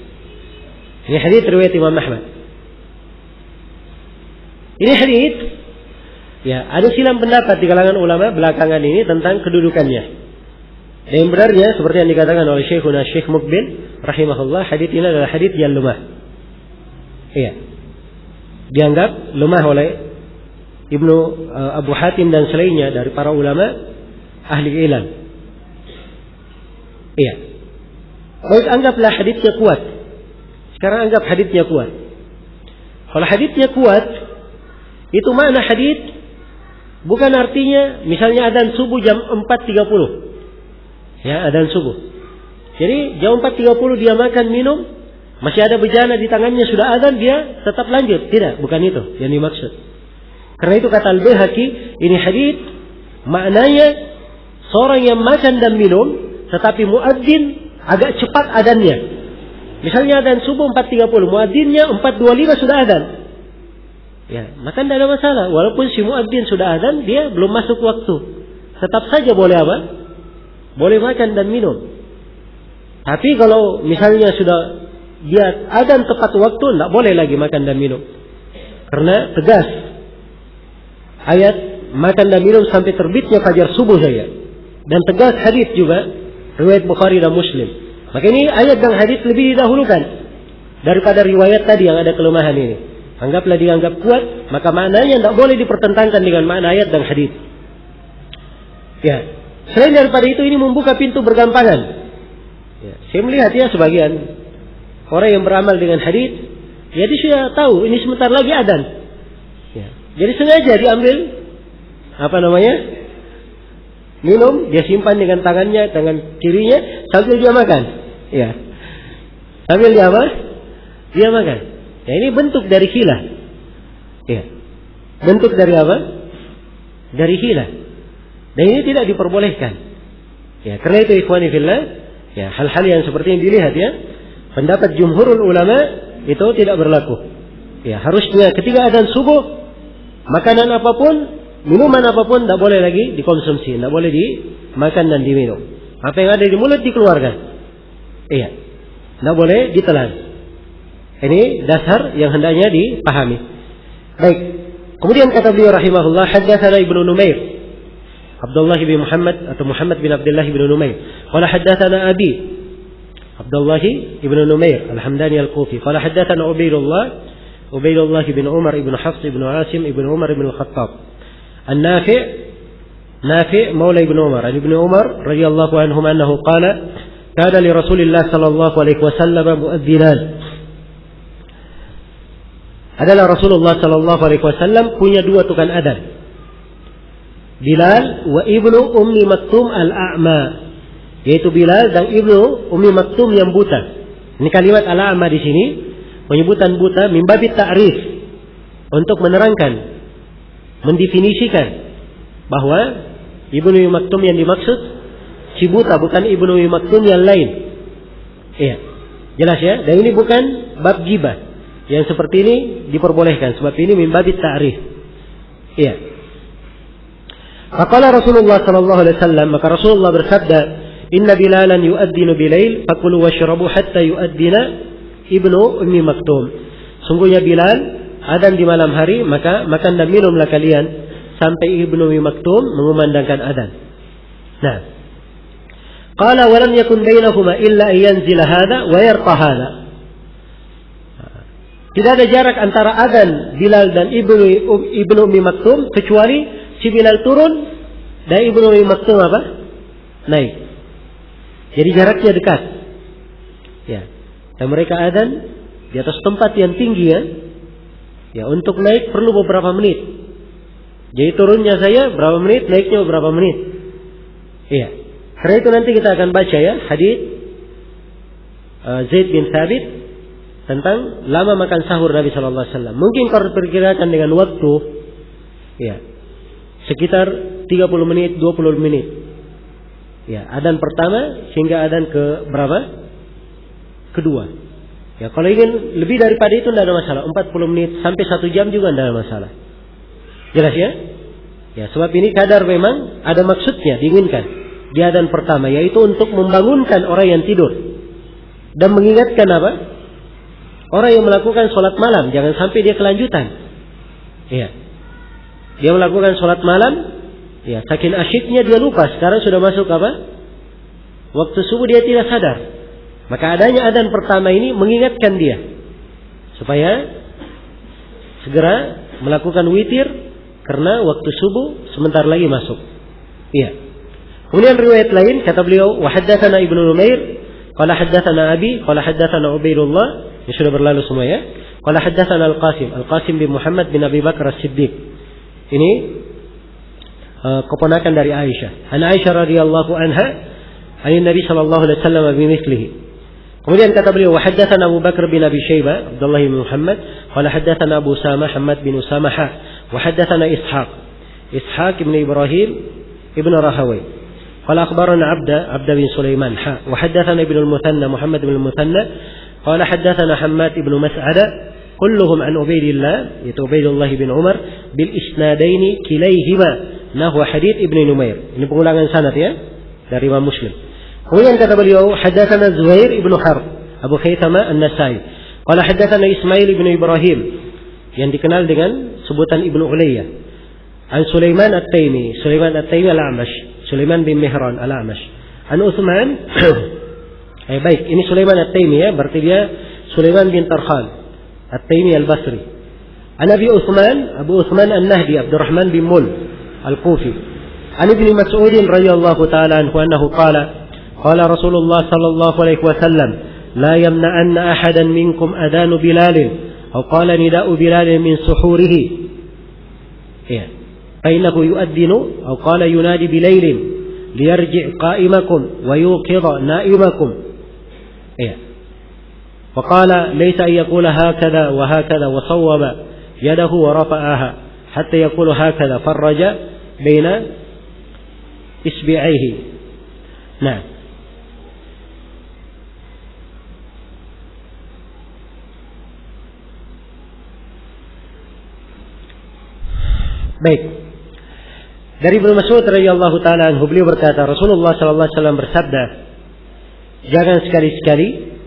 Ini hadis riwayat Imam Ahmad. Ini hadis. Ya, ada silang pendapat di kalangan ulama belakangan ini tentang kedudukannya. Dan yang benarnya seperti yang dikatakan oleh Syekhuna Syekh Mukbil rahimahullah, hadis ini adalah hadis yang lemah. Iya. Dianggap lemah oleh Ibnu Abu Hatim dan selainnya dari para ulama ahli ilmu. Iya. Baik, anggaplah hadisnya kuat. Sekarang anggap hadisnya kuat. Kalau hadisnya kuat, itu makna hadis bukan artinya misalnya adzan subuh jam 4.30. Ya, adzan subuh. Jadi jam 4.30 dia makan minum, masih ada bejana di tangannya sudah adzan, dia tetap lanjut. Tidak, bukan itu yang dimaksud. Karena itu kata Al-Baihaqi, ini hadis maknanya seorang yang makan dan minum tetapi muadzin agak cepat adzannya. Misalnya adzan subuh 4.30, muadzinnya 4.25 sudah adzan. Ya, maka tidak ada masalah. Walaupun si muadzin sudah adzan, dia belum masuk waktu. Tetap saja boleh apa? Boleh makan dan minum. Tapi kalau misalnya sudah dia adzan tepat waktu, tidak boleh lagi makan dan minum. Karena tegas ayat makan dan minum sampai terbitnya fajar subuh saja. Dan tegas hadis juga riwayat Bukhari dan Muslim. Maka ini ayat dan hadis lebih didahulukan daripada riwayat tadi yang ada kelemahan ini. Anggaplah dianggap kuat, maka maknanya tidak boleh dipertentangkan dengan makna ayat dan hadis. Ya, selain daripada itu ini membuka pintu bergampangan. Ya, saya melihat ya sebagian orang yang beramal dengan hadis, ya dia sudah tahu ini sebentar lagi adzan. Ya, jadi sengaja diambil minum, dia simpan dengan tangannya, tangan kirinya sambil dia makan. Ya, sambil dia apa? Dia makan. Ya, ini bentuk dari hilah. Ya, bentuk dari apa? Dari hilah. Dan ini tidak diperbolehkan. Ya, karena itu ikhwani fillah, ya hal-hal yang seperti yang dilihat ya, pendapat jumhurul ulama itu tidak berlaku. Ya, harusnya ketika adzan subuh, makanan apapun, minuman apapun tidak boleh lagi dikonsumsi, tidak boleh dimakan dan diminum. Apa yang ada di mulut dikeluarkan. Iya, tidak boleh ditelan. Ini dasar yang hendaknya dipahami. Baik. Kemudian kata beliau rahimahullah, haddatsana Ibnu Numair, Abdullah bin Muhammad atau Muhammad bin Abdullah bin Numair. Qala haddatsana Abi Abdullah bin Numair Al-Hamdani Al-Kufi. Qala haddatsana Ubaidullah bin Umar bin Hafs bin Asim bin Umar bin Al-Khattab. Nafi' Maula Ibn Umar. Ibn Umar radhiyallahu anhum annahu qala kana li Rasulillah sallallahu alaihi wasallam muaddzinan. Adalah Rasulullah sallallahu alaihi wasallam punya dua tukang adzan. Bilal wa Ibnu Ummi Maktum al-A'ma, yaitu Bilal dan Ibnu Ummi Maktum yang buta. Ini kalimat al-A'ma di sini penyebutan buta min babi ta'rif, untuk menerangkan, mendefinisikan bahwa Ibnu Ummi Maktum yang dimaksud si buta, bukan Ibnu Ummi Maktum yang lain. Iya, jelas ya. Dan ini bukan bab ghibah. Yang seperti ini diperbolehkan sebab ini min babi ta'rif. Iya. Faqala Rasulullah sallallahu alaihi wasallam, maka Rasulullah bersabda, "Inna Bilalan yu'adzinu bilail, fakulu washrabu hatta yu'adzina Ibnu Ummi Maktum." Sungguhnya Bilal adzan di malam hari, maka makan dan minumlah kalian sampai Ibnu Ummi Maktum mengumandangkan adzan. Nah, qala wa lam yakun bainahuma illa yanzila hadha wa yarqa hadha. Tidak ada jarak antara adzan Bilal dan Ibnu Ummi Maktum kecuali si Bilal turun dan Ibnu Ummi Maktum apa? Naik. Jadi jaraknya dekat. Ya. Dan mereka adzan di atas tempat yang tinggi ya. Ya, untuk naik perlu beberapa menit. Jadi turunnya saya berapa menit, naiknya beberapa menit. Iya. Karena itu nanti kita akan baca ya hadis Zaid bin Thabit tentang lama makan sahur Nabi sallallahu alaihi wasallam. Mungkin kalau diperkirakan dengan waktu ya sekitar 30 menit, 20 menit. Ya, adzan pertama sehingga adzan ke berapa? Kedua. Ya, kalau ingin lebih daripada itu tidak ada masalah. 40 menit sampai 1 jam juga tidak ada masalah. Jelas ya? Ya, sebab ini kadar memang ada maksudnya diinginkan di adzan pertama, yaitu untuk membangunkan orang yang tidur dan mengingatkan apa? Orang yang melakukan sholat malam, jangan sampai dia kelanjutan. Iya. Dia melakukan sholat malam, ya, saking asyiknya dia lupa sekarang sudah masuk apa? Waktu subuh, dia tidak sadar. Maka adanya adzan pertama ini mengingatkan dia supaya segera melakukan witir karena waktu subuh sebentar lagi masuk. Iya. Kemudian riwayat lain kata beliau, wa haddatsana Ibnu Numair, qala haddatsana Abi, qala haddatsana Ubaidullah, yang sudah berlalu semua ya. Qala haddatsana Al-Qasim bin Muhammad bin Abi Bakar As-Siddiq. Ini keponakan dari Aisyah. An Aisyah radhiyallahu anha, an Nabi sallallahu alaihi wasallam bimithlihi. Kemudian kata beliau, wa haddatsana Abu Bakar bin Abi Syaibah, Abdullah bin Muhammad, qala haddatsana Abu Samah Muhammad bin Usamah, wa haddatsana Ishaq bin Ibrahim ibn Rahawai. قال أخبرنا عبد بن سليمان وحدثنا ابن المثنى محمد بن المثنى قال حدثنا حماد بن مسعدة كلهم عن عبيد الله بن عمر بالإسنادين كليهما نحو حديث ابن نمير. Ini pengulangan sanad ya dari Imam Muslim. Kemudian kata beliau حدثنا زهير بن حرب أبو خيثمة النسائي قال حدثنا إسماعيل بن إبراهيم yang dikenal dengan sebutan Ibnu Ulayya an Sulaiman At-Taimi Al-A'mash, Sulaiman bin Mihran Al-A'mash. An Utsman, baik, ini Sulaiman At-Taimi ya, berarti dia Sulaiman bin Tarkhan At-Taimi Al-Basri. An Abi Utsman, Abu Utsman An-Nahdi Abdurrahman bin Mul Al-Kufi. An Ibnu Mas'ud radhiyallahu ta'ala anhu annahu qala Rasulullah sallallahu alaihi wasallam la yamna'anna ahadan minkum adanu Bilal atau qala nida'u Bilal min suhurihi. Ya. فإنه يؤذن أو قال ينادي بليل ليرجع قائمكم ويوقظ نائمكم. وقال ليس أن يقول هكذا وهكذا وصوب يده ورفعها حتى يقول هكذا فرج بين إصبعيه. نعم. Baik. Dari Ibnu Mas'ud radhiyallahu taala anhu, beliau berkata, Rasulullah sallallahu alaihi wasallam bersabda, jangan sekali-sekali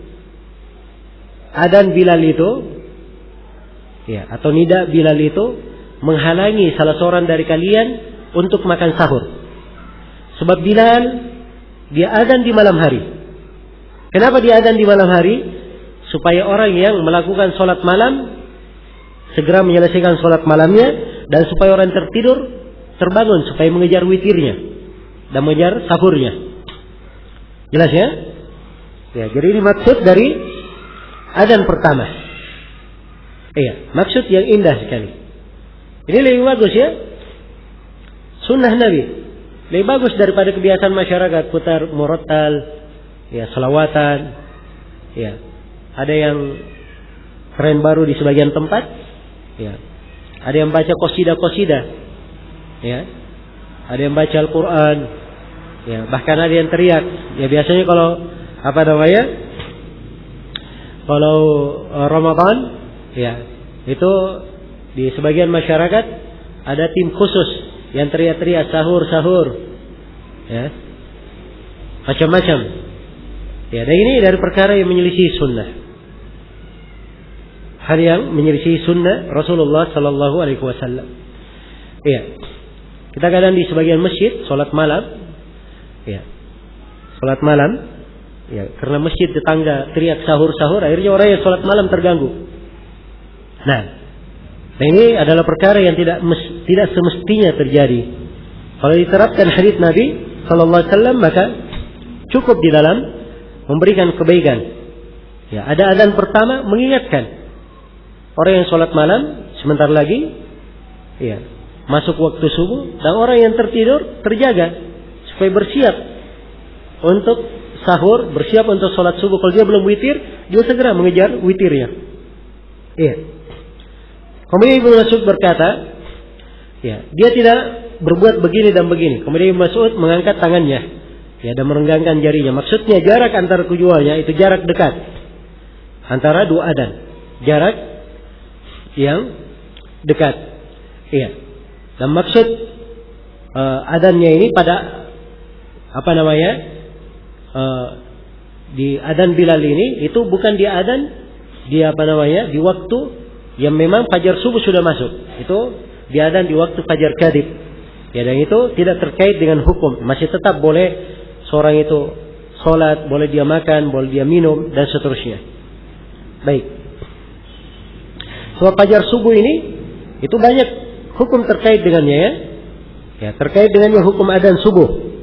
adzan Bilal itu ya, atau nida Bilal itu menghalangi salah seorang dari kalian untuk makan sahur. Sebab Bilal dia adzan di malam hari. Kenapa dia adzan di malam hari? Supaya orang yang melakukan sholat malam segera menyelesaikan sholat malamnya, dan supaya orang tertidur terbangun supaya mengejar witirnya dan mengejar sahurnya. Jelas ya? Ya, jadi ini maksud dari adzan pertama. Iya, maksud yang indah sekali. Ini lebih bagus ya. Sunnah Nabi lebih bagus daripada kebiasaan masyarakat putar murattal, ya, selawatan. Ya. Ada yang tren baru di sebagian tempat. Ya. Ada yang baca qasidah. Ya, ada yang baca Al-Quran, ya, bahkan ada yang teriak. Ya, biasanya kalau kalau Ramadan, ya, itu di sebagian masyarakat ada tim khusus yang teriak-teriak sahur, ya, macam-macam. Ya, dan ini dari perkara yang menyelisih sunnah, hal yang menyelisih sunnah Rasulullah Sallallahu Alaihi Wasallam. Ya. Kita kadang di sebagian masjid sholat malam, ya, sholat malam, ya, karena masjid tetangga teriak sahur, akhirnya orang yang sholat malam terganggu. Nah ini adalah perkara yang tidak semestinya terjadi. Kalau diterapkan hadits Nabi Sallallahu Alaihi Wasallam, maka cukup di dalam memberikan kebaikan. Ya, ada adzan pertama mengingatkan orang yang sholat malam sebentar lagi, ya, masuk waktu subuh, dan orang yang tertidur terjaga supaya bersiap untuk sahur, bersiap untuk sholat subuh. Kalau dia belum witir, dia segera mengejar witirnya. Iya. Kemudian Ibnu Mas'ud berkata, ya, dia tidak berbuat begini dan begini. Kemudian Ibnu Mas'ud mengangkat tangannya, ya, dan merenggangkan jarinya. Maksudnya jarak antara keduanya itu jarak dekat antara dua adzan, jarak yang dekat. Iya. Dan maksud adzannya ini pada di adzan Bilal ini itu bukan di adzan di waktu yang memang fajar subuh sudah masuk, itu diadzan di waktu fajar kadhib. Ya, dan itu tidak terkait dengan hukum, masih tetap boleh seorang itu sholat, boleh dia makan, boleh dia minum, dan seterusnya. Baik. Sebab fajar subuh ini itu banyak hukum terkait dengannya, ya. Ya, terkait dengannya hukum adzan subuh.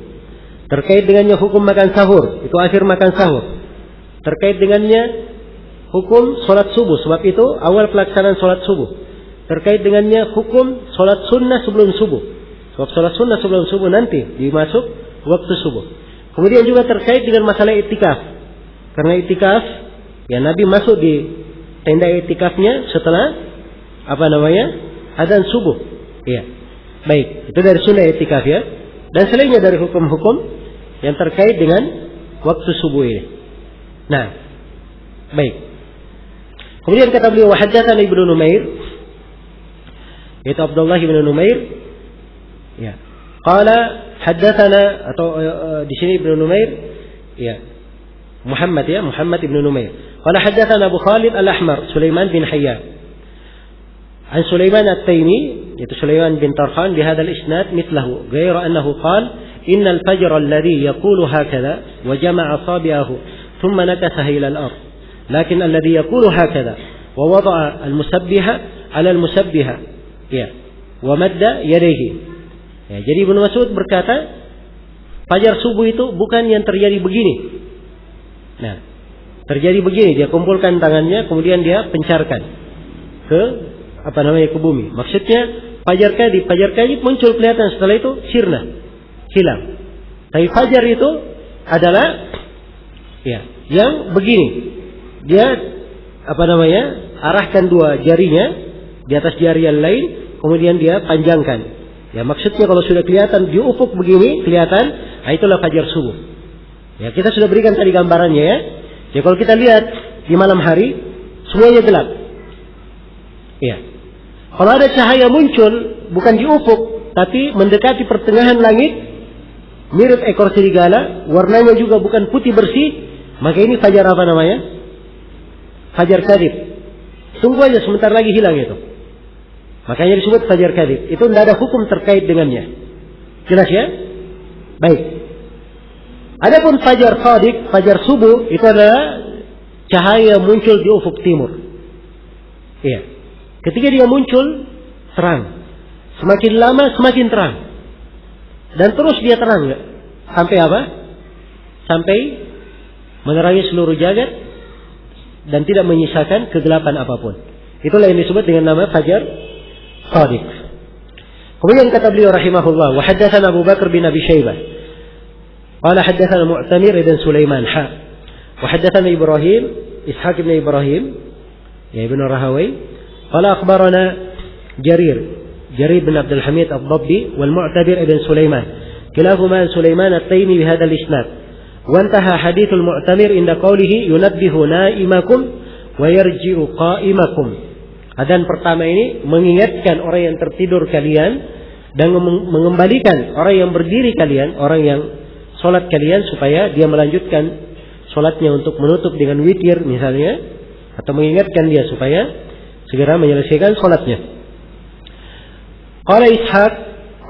Terkait dengannya hukum makan sahur, itu akhir makan sahur. Terkait dengannya hukum sholat subuh, sebab itu awal pelaksanaan sholat subuh. Terkait dengannya hukum sholat sunnah sebelum subuh, sebab sholat sunnah sebelum subuh nanti dimasuk waktu subuh. Kemudian juga terkait dengan masalah iktikaf, karena iktikaf, ya Nabi masuk di tenda iktikafnya setelah adzan subuh. Iya, baik, itu dari sunnah iktikaf, ya. Dan selainnya dari hukum-hukum yang terkait dengan waktu subuh ini. Nah, baik. Kemudian kata beliau, haddatsana Ibnu Numair, yaitu Abdullah bin Numair, ya. Qala haddatsana, atau di sini Ibnu Numair, ya. Muhammad Ibnu Numair. Qala haddatsana Abu Khalid Al-Ahmar, Sulaiman bin Hayyan. An Sulaiman At-Taimi, yaitu Sulaiman bin Tarkhan, di hadzal isnad mithlahu, ghaira annahu qala innal fajr alladhi yaqulu hakadha wa jama'a asabi'ahu thumma nakasaha ila al-ard. Lakin alladhi yaqulu hakadha wa wada'a al-musabbiha 'ala al-musabbiha, ya, wa madda yadayhi. Ya, jadi Ibnu Mas'ud berkata, fajar subuh itu bukan yang terjadi begini. Nah, terjadi begini, dia kumpulkan tangannya kemudian dia pencarkan ke ke bumi. Maksudnya fajar kadhib muncul kelihatan, setelah itu sirna, hilang. Tapi fajar itu adalah, ya, yang begini. Dia arahkan dua jarinya di atas jari yang lain, kemudian dia panjangkan. Ya, maksudnya kalau sudah kelihatan di ufuk begini kelihatan, nah itulah fajar subuh. Ya, kita sudah berikan tadi gambarannya, ya. Ya, kalau kita lihat di malam hari semuanya gelap. Ya. Kalau ada cahaya muncul bukan di ufuk tapi mendekati pertengahan langit, mirip ekor serigala, warnanya juga bukan putih bersih, maka ini fajar fajar kadhib. Tunggu aja, sebentar lagi hilang itu. Makanya disebut fajar kadhib. Itu tidak ada hukum terkait dengannya. Jelas, ya? Baik. Adapun fajar shadiq, fajar subuh, itu adalah cahaya muncul di ufuk timur. Iya. Ketika dia muncul, terang. Semakin lama semakin terang. Dan terus dia terang, ya. Sampai apa? Sampai menerangi seluruh jagat dan tidak menyisakan kegelapan apapun. Itulah yang disebut dengan nama fajar shadiq. Kemudian kata beliau rahimahullah, wa haddatsana Abu Bakar bin Abi Syaibah. Qala haddatsana Mu'tamir ibn Sulaiman, wa haddatsana Ibrahim, Ishaq ibn Ibrahim, ya Ibn Rahawai. Qala akhbarana Jarir bin Abdul Hamid Ad-Dabbi wal Mu'tabir ibn Sulaiman. Kilahuma Sulaiman At-Taimi bi hadzal isnad. Wa intaha hadithul Mu'tamir inda qawlihi yunabbihu na'imakum wa yarji'u qa'imakum. Adzan pertama ini mengingatkan orang yang tertidur kalian dan mengembalikan orang yang berdiri kalian, orang yang sholat kalian, supaya dia melanjutkan sholatnya untuk menutup dengan witir misalnya, atau mengingatkan dia supaya segera menyelesaikan sholatnya. Qala Ishaq,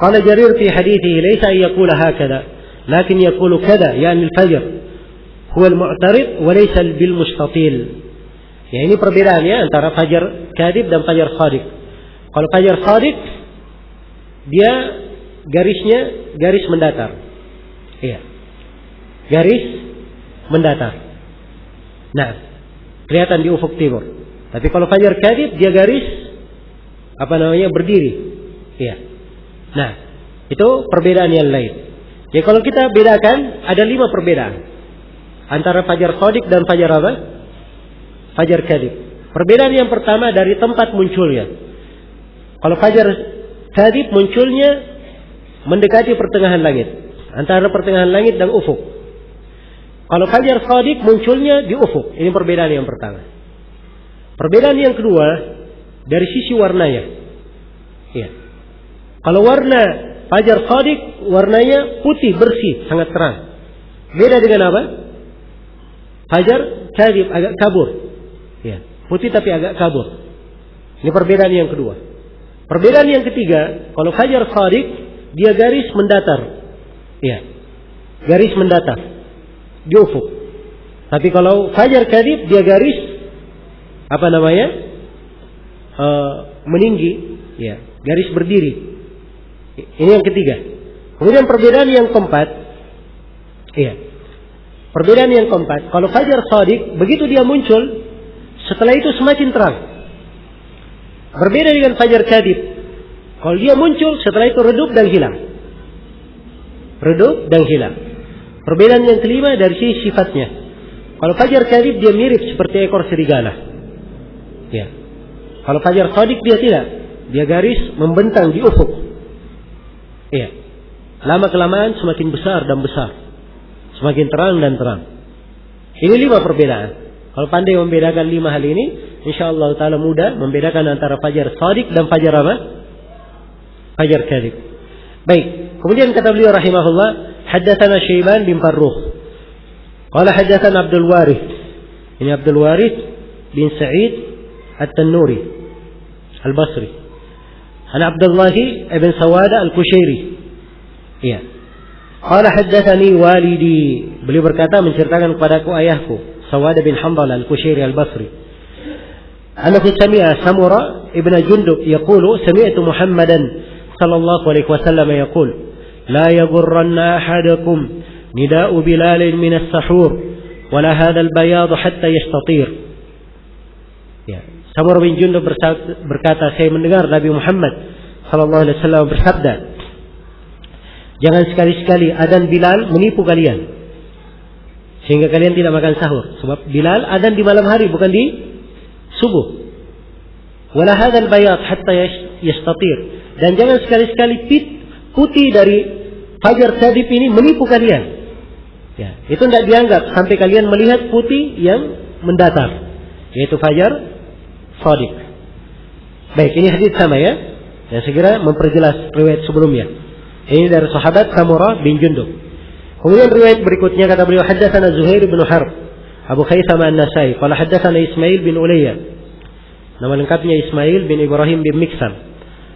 qala Jarir fi hadithihi laysa yaqulu hakadha, lakin yaqulu kada, yani al-fajr huwa al-mu'tarid wa laysa bil mustatil. Ya, ini perbedaannya antara fajar kadhib dan fajar shadiq. Kalau fajar shadiq, dia garisnya garis mendatar. Iya. Garis mendatar. Nah, kelihatan di ufuk timur. Tapi kalau fajar kadhib dia garis berdiri. Iya. Nah, itu perbedaan yang lain. Ya, kalau kita bedakan ada 5 perbedaan antara fajar shadiq dan fajar fajar kadhib. Perbedaan yang pertama dari tempat munculnya. Kalau fajar kadhib munculnya mendekati pertengahan langit, antara pertengahan langit dan ufuk. Kalau fajar shadiq munculnya di ufuk. Ini perbedaan yang pertama. Perbedaan yang kedua dari sisi warnanya. Ya. Kalau warna fajar shadiq warnanya putih bersih, sangat terang. Beda dengan apa? Fajar kadhib agak kabur. Ya, putih tapi agak kabur. Ini perbedaan yang kedua. Perbedaan yang ketiga, kalau fajar shadiq dia garis mendatar. Iya. Garis mendatar di ufuk. Tapi kalau fajar kadhib dia garis meninggi, ya, garis berdiri. Ini yang ketiga. Kemudian perbedaan yang keempat, iya. Perbedaan yang keempat, kalau fajar shadiq begitu dia muncul, setelah itu semakin terang. Berbeda dengan fajar kadhib. Kalau dia muncul, setelah itu redup dan hilang. Redup dan hilang. Perbedaan yang kelima dari sisi sifatnya. Kalau fajar kadhib dia mirip seperti ekor serigala. Ya. Kalau fajar shadiq dia tidak. Dia garis membentang di ufuk. Iya. Lama kelamaan semakin besar dan besar. Semakin terang dan terang. Ini 5 perbedaan. Kalau pandai membedakan 5 hal ini, insyaallah taala mudah membedakan antara fajar shadiq dan fajar apa? Fajar kadhib. Baik. Kemudian kata beliau rahimahullah, haddatsana Syaiban bin Farrukh. Qala haddatsana Abdul Warith. Ini Abdul Warith bin Sa'id At-Tannuri Al-Basri. Ana Abdullah ibn Sawada Al-Kushairi. Iya. Qala haddatsani walidi. Beliau berkata menceritakan kepadaku ayahku, Sawada bin Hanbal Al-Kushairi Al-Basri. Annahu sami'a Samura ibn Jundub yaqulu sami'tu Muhammadan sallallahu alaihi wasallam yaqul la yaghurranna ahadakum نداء بلال من السحور ولا هذا البياض حتى يستطير. Ya, Samur bin Jundub berkata, saya mendengar Nabi Muhammad sallallahu alaihi wasallam bersabda, jangan sekali-sekali adzan Bilal menipu kalian sehingga kalian tidak makan sahur, sebab Bilal adzan di malam hari bukan di subuh. Wala hadzal bayad hatta yastatir, dan jangan sekali-sekali putih dari fajar kadhib ini menipu kalian. Ya, itu tidak dianggap sampai kalian melihat putih yang mendatar, yaitu fajar shadiq. Baik, ini hadis sama ya. Yang segera memperjelas riwayat sebelumnya. Ini dari sahabat Samurah bin Jundub. Kemudian riwayat berikutnya kata beliau, haddatsana Zuhair bin Harb, Abu Khaisama An-Nasai, qala haddatsana Ismail bin Ulayya. Nama lengkapnya Ismail bin Ibrahim bin Miksan.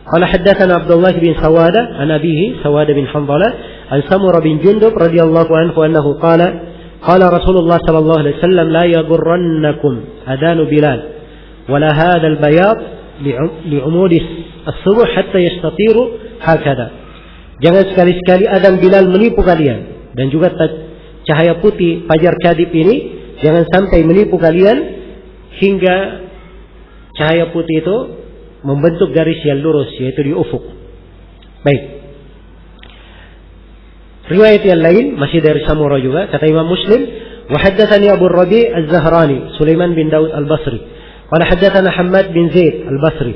Qala haddatsana Abdullah bin Sawada an abihi Sawada bin Hanzalah an Samurah bin Jundub radhiyallahu anhu annahu qala qala Rasulullah sallallahu alaihi wasallam la yaghurrannakum adanu Bilal wala hadha al-bayad li'umudi as-subh hatta yastatiru hakada. Jangan sekali-sekali adzan Bilal menipu kalian, dan juga cahaya putih fajar kadhib ini jangan sampai menipu kalian hingga cahaya putih itu membentuk garis yang lurus, yaitu di ufuk. Baik. Riwayat yang lain masih dari Samurah juga, kata Imam Muslim, wa haddatsani Abu Rabi' Az-Zahrani, Sulaiman bin Daud Al-Basri. Qala haddatsana Hammad bin Zaid Al-Basri.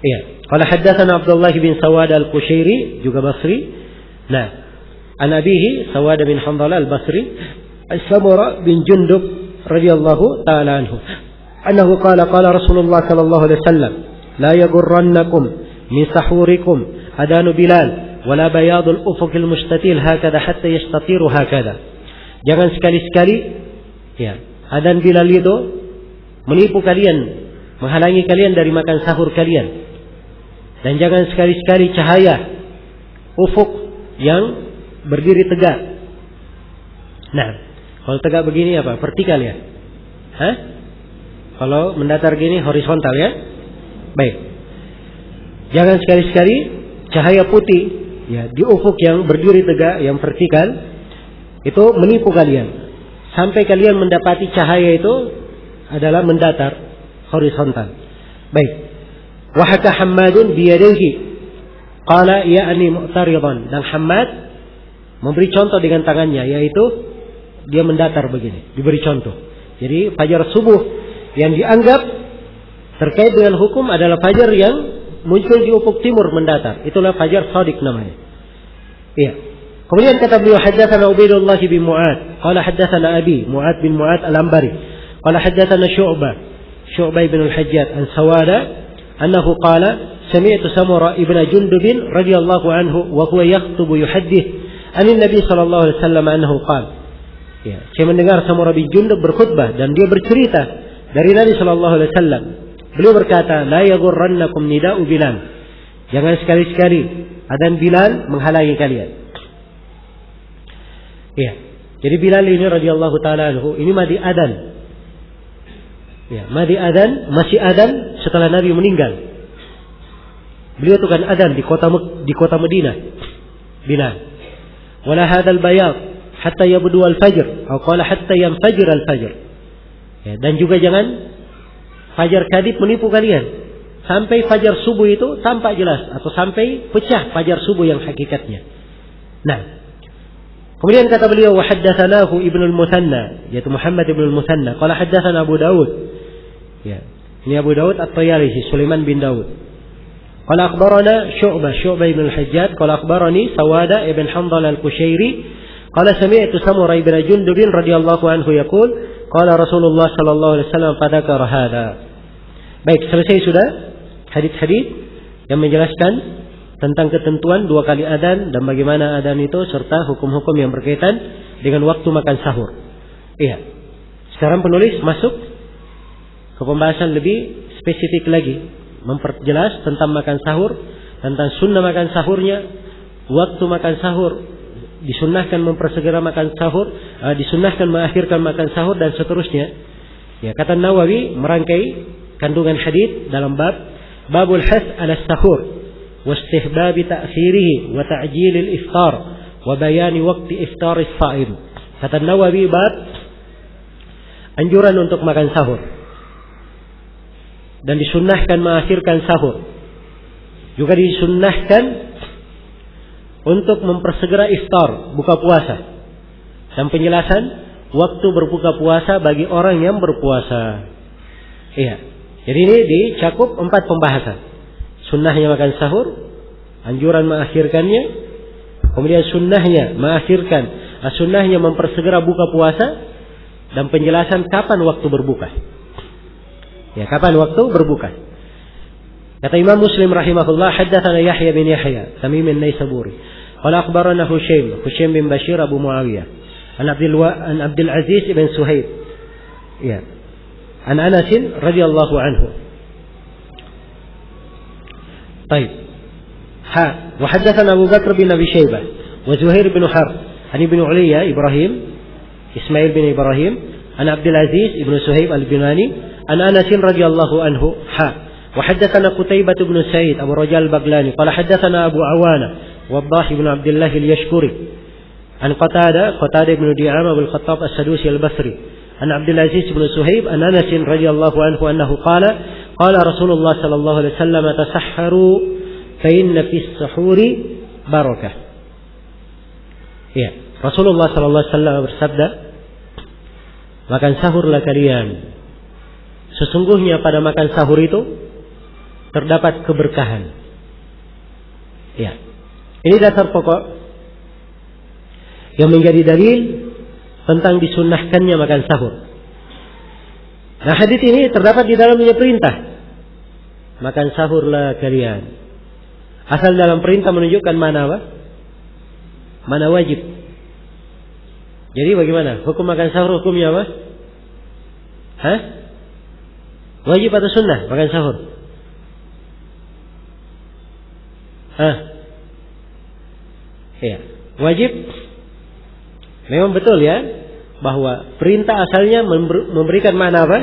Iya. Qala haddatsana Abdullah bin Sawad Al-Kushairi, juga Basri. Nah, an abihi Sawad bin Hanzalah Al-Basri, Samurah bin Jundub radhiyallahu ta'ala anhu. Annahu qala qala Rasulullah sallallahu alaihi wasallam, la yaghurrannakum min sahurikum adanu Bilal wala bayadul ufuqil mustatil hakada hatta yastatiru hakada. Jangan sekali-sekali ya, adzan Bilal itu menipu kalian, menghalangi kalian dari makan sahur kalian. Dan jangan sekali-sekali cahaya ufuk yang berdiri tegak. Nah, kalau tegak begini apa? Vertikal ya? Hah? Kalau mendatar gini horizontal ya? Baik. Jangan sekali-sekali cahaya putih ya di ufuk yang berdiri tegak, yang vertikal, itu menipu kalian sampai kalian mendapati cahaya itu adalah mendatar, horizontal. Baik. Wa haka Hammadun bi yadayhi qala ya'ni mu'taridan, dan Hammad memberi contoh dengan tangannya, yaitu dia mendatar begini, diberi contoh. Jadi fajar subuh yang dianggap terkait dengan hukum adalah fajar yang muncul di ufuk timur mendatar. Itulah fajar shadiq namanya. Iya. Kemudian kata beliau, haddatsana Ubaidullah bin Mu'ad, qala haddatsana Abi Mu'ad bin Mu'ad Al-Ambari, qala haddatsana Syu'bah bin Al-Hajjaj an Sawada annahu qala sami'tu Samurah ibn Jundub radhiyallahu anhu wa huwa yakhutubu yuhaddits an Nabi sallallahu alaihi wasallam annahu qala. Ya, saya mendengar Samurah bin Jundub berkhutbah dan dia bercerita dari Nabi sallallahu alaihi wasallam. Beliau berkata, la yaghurrannakum nida'u Bilal. Jangan sekali-sekali adzan Bilal menghalangi kalian. Iya. Jadi Bilal ini radhiyallahu taala anhu ini madi adzan. Ya, madi adzan, masih adzan setelah Nabi meninggal. Beliau tukang adzan di kota Madinah. Bilal. Wala hadzal bayad hatta yabdu al-fajr atau qala hatta yanfajir al-fajr. Ya, dan juga jangan fajar kadib menipu kalian sampai fajar subuh itu tampak jelas atau sampai pecah fajar subuh yang hakikatnya. Nah, kemudian kata beliau wa haddatsanahu Ibnu al-Mutsanna, yaitu Muhammad Ibnu al-Mutsanna, qala haddatsana Abu Daud. Ya, ini Abu Daud At-Tayalisi, Sulaiman bin Daud. Qala akhbarana Syu'bah ibn al-Hajjaj, qala akhbarani Sawada ibn Hamdal al-Kushairi, qala sami'tu Samurah ibn Jundub radhiyallahu anhu yaqul, qala Rasulullah sallallahu alaihi wasallam fadzakara hadza. Baik, selesai sudah hadis-hadis yang menjelaskan tentang ketentuan 2 kali adzan dan bagaimana adzan itu serta hukum-hukum yang berkaitan dengan waktu makan sahur. Iya. Sekarang penulis masuk ke pembahasan lebih spesifik lagi, memperjelas tentang makan sahur, tentang sunnah makan sahurnya, waktu makan sahur, disunnahkan mempersegera makan sahur, disunnahkan mengakhirkan makan sahur dan seterusnya. Ya, kata Nawawi merangkai kandungan hadis dalam babul has ala sahur wa istihbab ta'khirihi wa ta'jil al-iftar wa bayan waqti iftar as-sha'im. Kata Nawawi bab anjuran untuk makan sahur dan disunnahkan mengakhirkan sahur. Juga disunnahkan untuk mempersegera iftar, buka puasa. Dan penjelasan waktu berbuka puasa bagi orang yang berpuasa. Iya. Jadi ini dicakup 4 pembahasan. Sunnahnya makan sahur, anjuran mengakhirkannya, kemudian sunnahnya mengakhirkan, sunnahnya mempersegera buka puasa, dan penjelasan kapan waktu berbuka. Ya, kapan waktu berbuka. Kata Imam Muslim rahimahullah, haddatsana Yahya bin Yahya, Tamim an-Naisaburi. Qala akhbarana Hushaim bin Bashir Abu Muawiyah, an Abdul Aziz ibn Suhaib. Ya. An Anas radhiyallahu anhu. Baik. Wa haddatsana Abu Bakar bin Abi Syaibah wa Zuhair bin Harb, an Ibnu Ulayya Ismail bin Ibrahim, an Abdul Aziz ibn Suhaib al-Bunani, an Anas radhiyallahu anhu. وحدثنا قتيبة بن سعيد أبو رجال البغلاني قال حدثنا أبو عوانة وضاح بن عبد الله اليشكري عن قتادة بن دعامة بن الخطاب السدوسي البصري عن عبد العزيز بن صهيب عن أنس رضي الله عنه أنه قال رسول الله صلى الله عليه وسلم تسحروا فإن في السحور بركة. Ya, Rasulullah sallallahu alaihi wasallam bersabda, makan sahurlah kalian. Sesungguhnya pada makan sahur itu terdapat keberkahan. Ya. Ini dasar pokok yang menjadi dalil tentang disunnahkannya makan sahur. Nah, hadis ini terdapat di dalamnya perintah. Makan sahurlah kalian. Asal dalam perintah menunjukkan mana apa? Mana wajib. Jadi bagaimana? Hukum makan sahur hukumnya apa? Hah? Wajib atau sunnah makan sahur? Iya, wajib. Memang betul ya, bahwa perintah asalnya memberikan makna apa?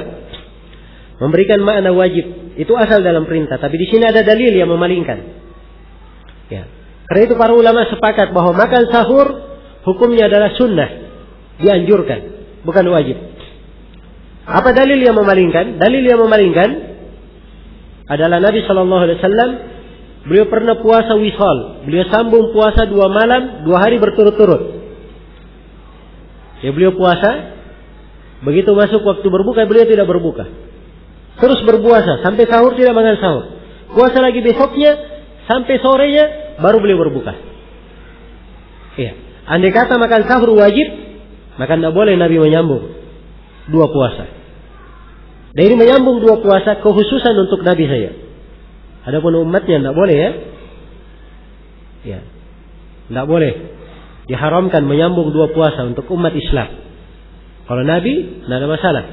Memberikan makna wajib. Itu asal dalam perintah. Tapi di sini ada dalil yang memalingkan. Ya. Karena itu para ulama sepakat bahwa makan sahur hukumnya adalah sunnah, dianjurkan, bukan wajib. Apa dalil yang memalingkan? Dalil yang memalingkan adalah Nabi Shallallahu Alaihi Wasallam. Beliau pernah puasa wisal. Beliau sambung puasa 2 malam 2 hari berturut-turut. Ya, beliau puasa. Begitu masuk waktu berbuka, beliau tidak berbuka. Terus berpuasa sampai sahur, tidak makan sahur. Puasa lagi besoknya sampai sorenya baru beliau berbuka. Iya. Andai kata makan sahur wajib, maka tidak boleh Nabi menyambung 2 puasa. Dan ini menyambung 2 puasa kekhususan untuk Nabi saya. Adapun umatnya tidak boleh ya. Ya. Tidak boleh. Diharamkan menyambung 2 puasa untuk umat Islam. Kalau Nabi tidak ada masalah.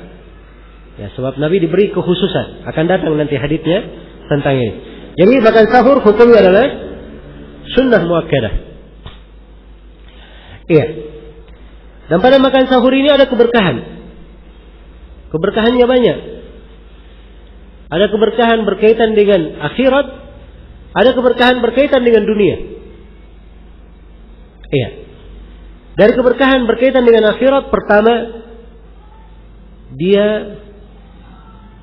Ya, sebab Nabi diberi kekhususan. Akan datang nanti haditsnya tentang ini. Jadi makan sahur hukumnya adalah sunnah muakkadah. Iya. Dan pada makan sahur ini ada keberkahan. Keberkahannya banyak. Ada keberkahan berkaitan dengan akhirat, ada keberkahan berkaitan dengan dunia. Iya. Dari keberkahan berkaitan dengan akhirat, pertama dia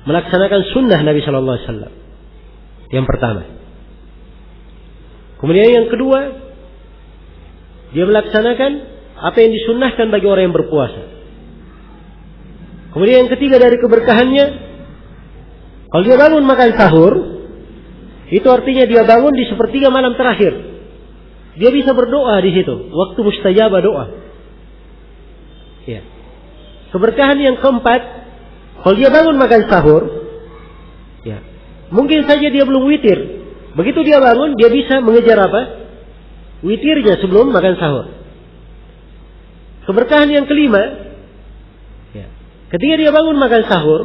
melaksanakan sunnah Nabi Shallallahu Alaihi Wasallam. Yang pertama. Kemudian yang kedua, dia melaksanakan apa yang disunnahkan bagi orang yang berpuasa. Kemudian yang ketiga dari keberkahannya, kalau dia bangun makan sahur, itu artinya dia bangun di sepertiga malam terakhir. Dia bisa berdoa di situ, waktu mustajabah doa. Ya. Keberkahan yang keempat, kalau dia bangun makan sahur, ya, mungkin saja dia belum witir. Begitu dia bangun, dia bisa mengejar apa? Witirnya sebelum makan sahur. Keberkahan yang kelima, ya, ketika dia bangun makan sahur,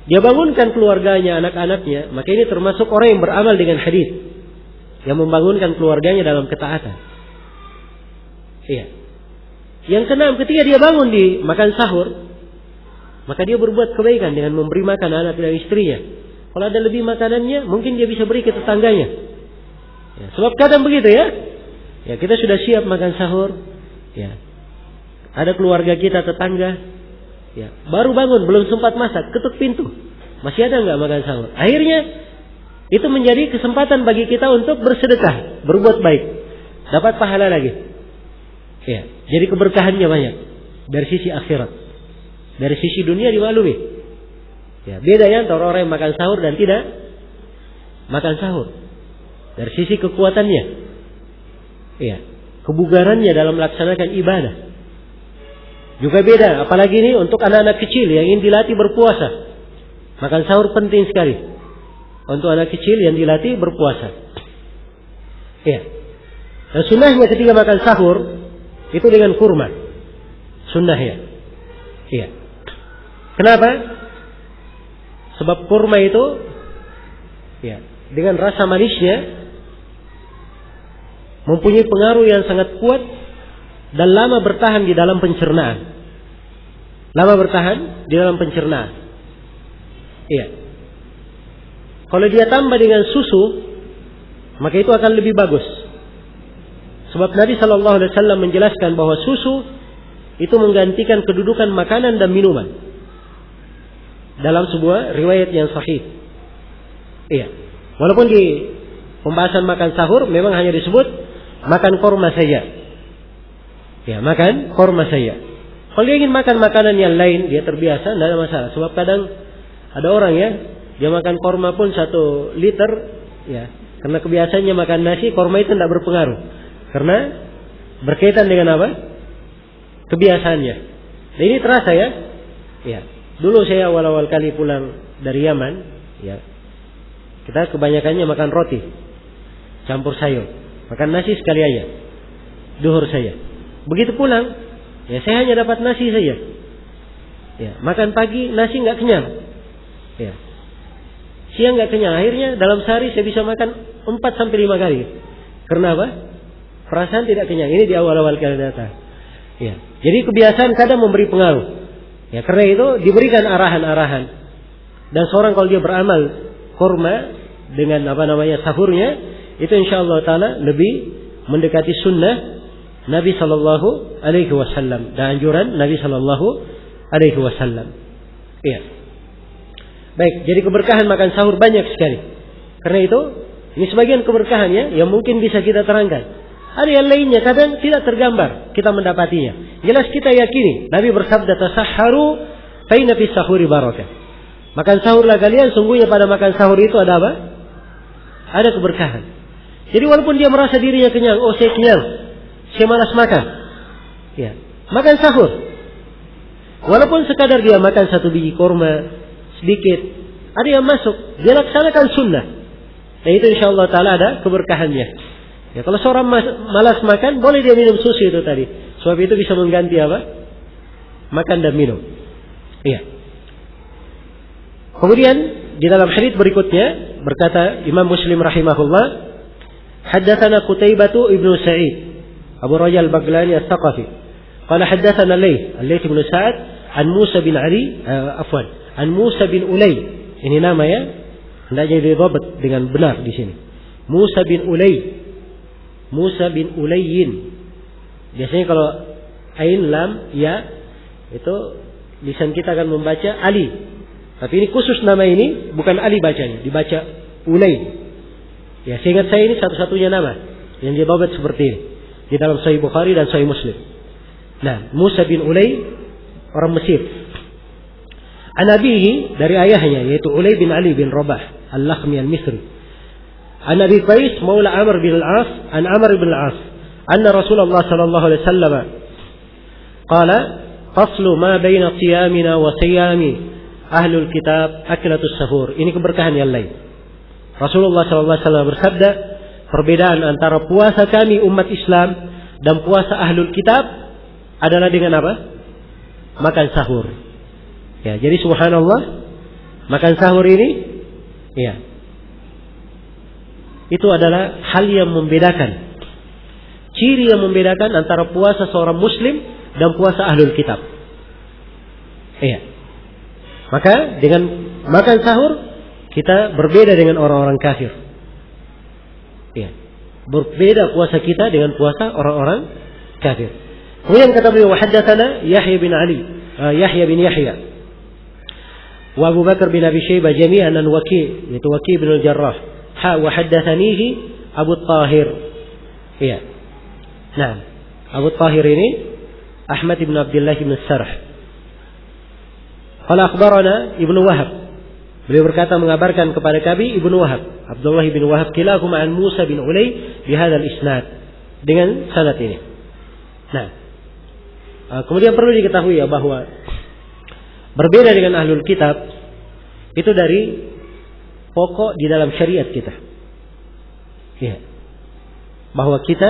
dia bangunkan keluarganya, anak-anaknya, maka ini termasuk orang yang beramal dengan hadis, yang membangunkan keluarganya dalam ketaatan. Iya. Yang keenam, ketika dia bangun di makan sahur, maka dia berbuat kebaikan dengan memberi makan anak dan istrinya. Kalau ada lebih makanannya, mungkin dia bisa beri ke tetangganya. Ya, sebab kadang begitu ya. Ya, kita sudah siap makan sahur. Ya. Ada keluarga kita, tetangga. Ya, baru bangun, belum sempat masak, ketuk pintu. Masih ada nggak makan sahur? Akhirnya itu menjadi kesempatan bagi kita untuk bersedekah, berbuat baik, dapat pahala lagi. Ya, jadi keberkahannya banyak dari sisi akhirat, dari sisi dunia dimaklumi. Ya, beda ya antara orang yang makan sahur dan tidak makan sahur. Dari sisi kekuatannya, ya, kebugarannya dalam melaksanakan ibadah juga beda. Apalagi ini untuk anak-anak kecil yang ingin dilatih berpuasa, makan sahur penting sekali untuk anak kecil yang dilatih berpuasa. Ya, dan sunnahnya ketika makan sahur itu dengan kurma, sunnahnya. Iya. Kenapa? Sebab kurma itu, ya, dengan rasa manisnya mempunyai pengaruh yang sangat kuat dan lama bertahan di dalam pencernaan. Lama bertahan di dalam pencernaan. Iya. Kalau dia tambah dengan susu, maka itu akan lebih bagus. Sebab Nabi Shallallahu Alaihi Wasallam menjelaskan bahwa susu itu menggantikan kedudukan makanan dan minuman dalam sebuah riwayat yang sahih. Iya. Walaupun di pembahasan makan sahur memang hanya disebut makan korma saja. Ya, makan korma saja. Kalau dia ingin makan makanan yang lain, dia terbiasa, tidak ada masalah. Sebab kadang ada orang ya, dia makan korma pun 1 liter, ya, karena kebiasaannya makan nasi, korma itu tidak berpengaruh. Karena berkaitan dengan apa? Kebiasaannya. Nah, ini terasa ya. Ya. Dulu saya awal-awal kali pulang dari Yaman, ya, kita kebanyakannya makan roti campur sayur, makan nasi sekali aja duhur saya. Begitu pulang, ya, saya hanya dapat nasi saja. Ya, makan pagi nasi nggak kenyang, ya, siang nggak kenyang. Akhirnya dalam sehari saya bisa makan 4-5 kali. Karena apa? Perasaan tidak kenyang. Ini di awal-awal kali datang. Ya, jadi kebiasaan kadang memberi pengaruh. Ya, karena itu diberikan arahan-arahan. Dan seorang kalau dia beramal kurma dengan sahurnya, itu insyaallah taala lebih mendekati sunnah Nabi Shallallahu Alaihi Wasallam dan anjuran Nabi Shallallahu Alaihi Wasallam. Iya. Baik, jadi keberkahan makan sahur banyak sekali. Karena itu, ini sebagian keberkahannya yang mungkin bisa kita terangkan. Ada yang lainnya kadang tidak tergambar kita mendapatinya. Jelas kita yakini Nabi bersabda, tasahharu fa inna fis sahuri barakah. Makan sahurlah kalian, sungguhnya pada makan sahur itu ada apa? Ada keberkahan. Jadi walaupun dia merasa dirinya kenyang, oh saya kenyang, saya malas makan, ya, makan sahur. Walaupun sekadar dia makan 1 biji kurma sedikit, ada yang masuk, dia laksanakan sunnah. Nah itu insyaallah taala ada keberkahannya. Ya, kalau seorang malas makan, boleh dia minum susu itu tadi. Sebab itu bisa mengganti apa? Makan dan minum. Iya. Kemudian di dalam hadits berikutnya berkata Imam Muslim rahimahullah, haddatsana Qutaibah ibnu Sa'id Abu Raja al-Baghlani as-Saqafi qala haddatsana Layth bin Sa'ad an Musa bin Ali an Musa bin Ulay. Ini nama ya, hendaknya didhabat dengan benar di sini. Musa bin Ulayyin. Biasanya kalau ain lam ya itu lisan kita akan membaca Ali. Tapi ini khusus nama ini bukan Ali bacanya, dibaca Ulay. Ya, seingat saya ini satu-satunya nama yang didhabat seperti ini di dalam Sahih Bukhari dan Sahih Muslim. Nah, Musa bin Ulay orang Mesir. An abihi, dari ayahnya yaitu Ulay bin Ali bin Rabah Al-Lakhmi Al-Misri. An Abi Qais maula Amr bin Al-As an Amr bin Al-As anna Rasulullah sallallahu alaihi wasallam qala faslu ma baina siyamina wa siyami ahlul kitab aklatus sahur. Ini keberkahan yang lain. Rasulullah sallallahu alaihi wasallam bersabda, perbedaan antara puasa kami umat Islam dan puasa ahlul kitab adalah dengan apa? Makan sahur. Ya, jadi subhanallah, makan sahur ini ya, itu adalah hal yang membedakan, ciri yang membedakan antara puasa seorang muslim dan puasa ahlul kitab. Iya. Maka dengan makan sahur kita berbeda dengan orang-orang kafir. Iya. Berbeda puasa kita dengan puasa orang-orang kafir. Kemudian kata beliau, haddatsana Yahya bin Yahya wa Abu Bakar bin Abi Syaibah jami'an an Waki', yaitu Waki' bin Al-Jarrah. Wa haddatsanihi Abu Tahir. Iya. Nah, Abu Tahir ini Ahmad bin Abdullah bin Sarh. Qala akhbarana Ibnu Wahab. Beliau berkata mengabarkan kepada kami Ibnu Wahab, Abdullah bin Wahab, kilahuma an Musa bin Ulay bi hadzal isnad, dengan sanad ini. Nah, kemudian perlu diketahui ya bahwa berbeda dengan ahlul kitab itu dari pokok di dalam syariat kita. Ya. Bahwa kita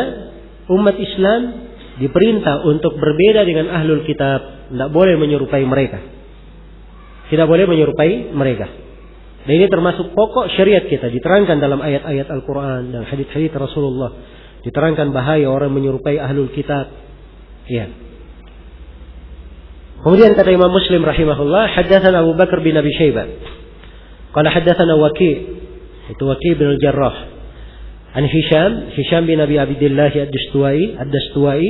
umat Islam diperintah untuk berbeda dengan ahlul kitab, tidak boleh menyerupai mereka. Tidak boleh menyerupai mereka. Dan ini termasuk pokok syariat kita, diterangkan dalam ayat-ayat Al-Quran dan hadits-hadits Rasulullah. Diterangkan bahaya orang menyerupai ahlul kitab. Ya. Kemudian kata Imam Muslim rahimahullah, haddatsana Abu Bakar bin Abi Syaibah. Qala haddatsana Waki', itu Waki' bin Al-Jarrah. An Hisham bin Abi Abdullah Ad-Dastuwai,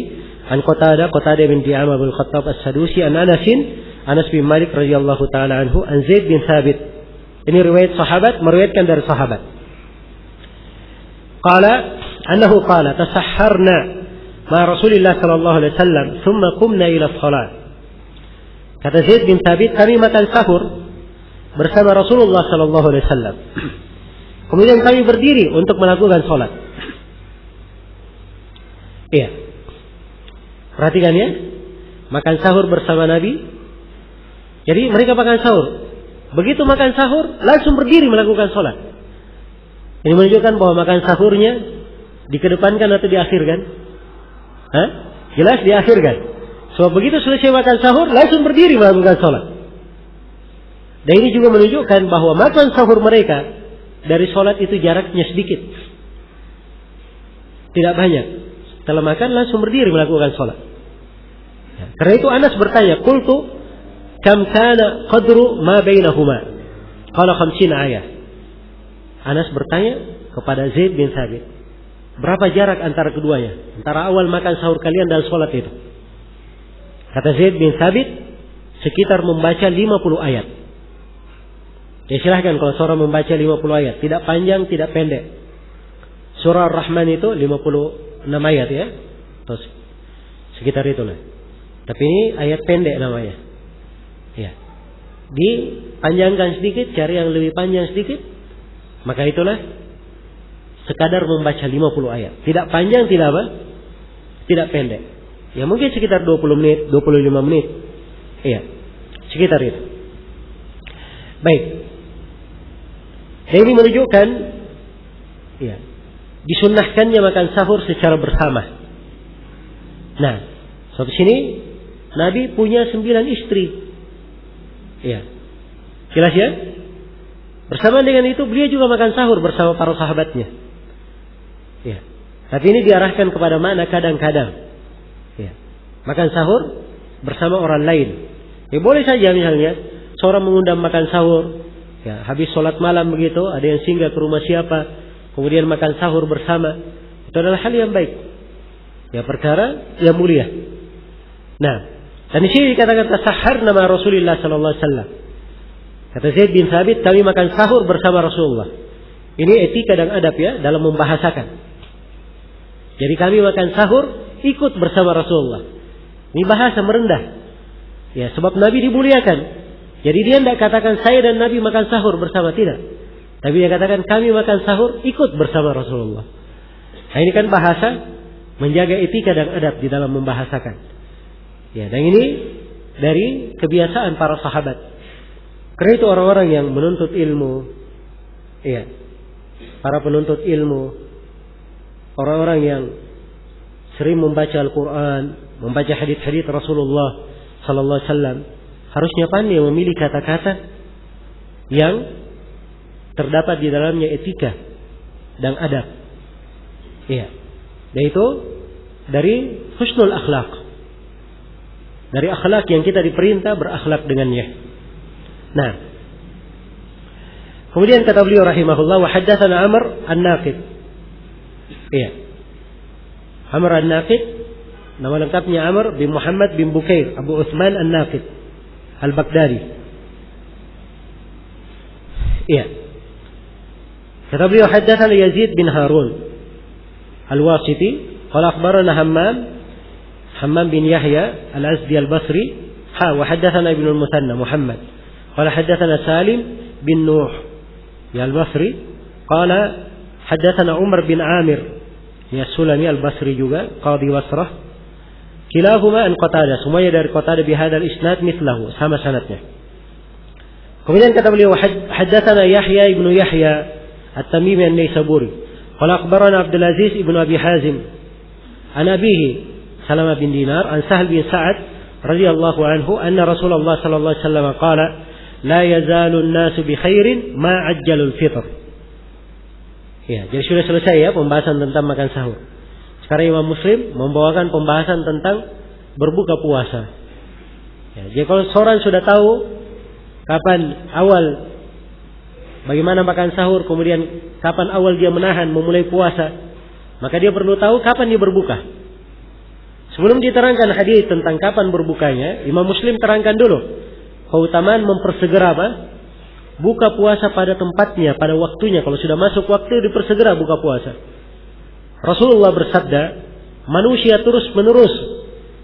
an Qatadah bin Di'amah bin Khattab As-Sadusi, an Anas bin Malik radhiyallahu taala anhu, an Zaid bin Thabit. Ini riwayat sahabat meriwayatkan dari sahabat. Qala annahu qala tasahharna ma Rasulillah sallallahu alaihi wasallam thumma qumna ila shalah. Kata Zaid bin Thabit, kami makan sahur bersama Rasulullah sallallahu alaihi wasallam. Kemudian kami berdiri untuk melakukan salat. Iya. Perhatikan ya. Makan sahur bersama Nabi. Jadi mereka makan sahur. Begitu makan sahur, langsung berdiri melakukan salat. Ini menunjukkan bahwa makan sahurnya dikedepankan atau diakhirkan? Hah? Jelas diakhirkan. So begitu selesai makan sahur, langsung berdiri melakukan salat. Dan ini juga menunjukkan bahwa makan sahur mereka dari salat itu jaraknya sedikit, tidak banyak. Setelah makan langsung berdiri melakukan salat. Ya, karena itu Anas bertanya, qultu kam kana qadru ma bainahuma? Qala 50 ayat. Anas bertanya kepada Zaid bin Thabit, berapa jarak antara keduanya? Antara awal makan sahur kalian dan salat itu? Kata Zaid bin Thabit, sekitar membaca 50 ayat. Ya silahkan kalau seorang membaca 50 ayat. Tidak panjang, tidak pendek. Surah Ar-Rahman itu 56 ayat ya. Terus sekitar itulah. Tapi ini ayat pendek namanya. Ya. Dipanjangkan sedikit, cari yang lebih panjang sedikit. Maka itulah sekadar membaca 50 ayat. Tidak panjang, tidak apa? Tidak pendek. Ya mungkin sekitar 20 menit, 25 menit. Iya. Sekitar itu. Baik. Dan ini menunjukkan ya, disunnahkannya makan sahur secara bersama. Nah, sampai sini Nabi punya 9 istri. Ya. Jelas ya? Bersamaan dengan itu beliau juga makan sahur bersama para sahabatnya. Ya. Tapi ini diarahkan kepada makna kadang-kadang. Ya. Makan sahur bersama orang lain. Ya boleh saja misalnya seorang mengundang makan sahur. Ya, habis sholat malam begitu, ada yang singgah ke rumah siapa, kemudian makan sahur bersama. Itu adalah hal yang baik. Ya, perkara yang mulia. Nah, dan di sini dikatakan tasahhar nama Rasulullah sallallahu alaihi wasallam. Kata Zaid bin Thabit, kami makan sahur bersama Rasulullah. Ini etika dan adab ya dalam membahasakan. Jadi kami makan sahur ikut bersama Rasulullah. Ini bahasa merendah. Ya, sebab Nabi dimuliakan. Jadi dia tidak katakan saya dan Nabi makan sahur bersama, tidak. Tapi dia katakan kami makan sahur ikut bersama Rasulullah. Nah, ini kan bahasa menjaga etika dan adab di dalam membahasakan. Ya, dan ini dari kebiasaan para sahabat. Karena itu orang-orang yang menuntut ilmu, ya, para penuntut ilmu, orang-orang yang sering membaca Al-Quran, membaca hadits-hadits Rasulullah Sallallahu Alaihi Wasallam, harusnya pandai memilih kata-kata yang terdapat di dalamnya etika dan adab. Iya. Dan itu dari husnul akhlak. Dari akhlak yang kita diperintah berakhlak dengannya. Nah. Kemudian kata beliau rahimahullah, wa haddatsana Amr an-Naqid. Iya. Amr an-Naqid, nama lengkapnya Amr bin Muhammad bin Bukair Abu Utsman an-Naqid al-Baghdadi. Iya. Kata beliau haddatsana Yazid bin Harun al-Wasiti, qala akhbarana Hammam bin Yahya al-Azdi al-Basri, wa haddatsana Ibnu al-Muthanna Muhammad, qala haddatsana Salim bin Nuh al-Basri, qala haddatsana Umar bin Amir ya Sulami al-Basri juga, qadi Basrah, kilahuma an Qatadah, semuanya dari Qatadah bihadzal isnad mithlahu, sama sanadnya. Kemudian kata beliau haddatsana Yahya ibnu Yahya at-Tamimi an-Naisaburi, qala akhbarana Abdul Aziz ibnu Abi Hazim an abihi Salamah bin Dinar an Sahal bin Sa'ad radhiyallahu anhu anna Rasulullah sallallahu alaihi wasallam qala la yazalu an-nasu bi khairin ma ajjalul fitr. Ya, jadi sudah selesai ya pembahasan tentang makan sahur. Sekarang Imam Muslim membawakan pembahasan tentang berbuka puasa. Ya, jadi kalau seorang sudah tahu kapan awal bagaimana makan sahur, kemudian kapan awal dia menahan memulai puasa, maka dia perlu tahu kapan dia berbuka. Sebelum diterangkan hadis tentang kapan berbukanya, Imam Muslim terangkan dulu keutamaan mempersegera apa? Buka puasa pada tempatnya, pada waktunya. Kalau sudah masuk waktu dipersegera buka puasa. Rasulullah bersabda, manusia terus menerus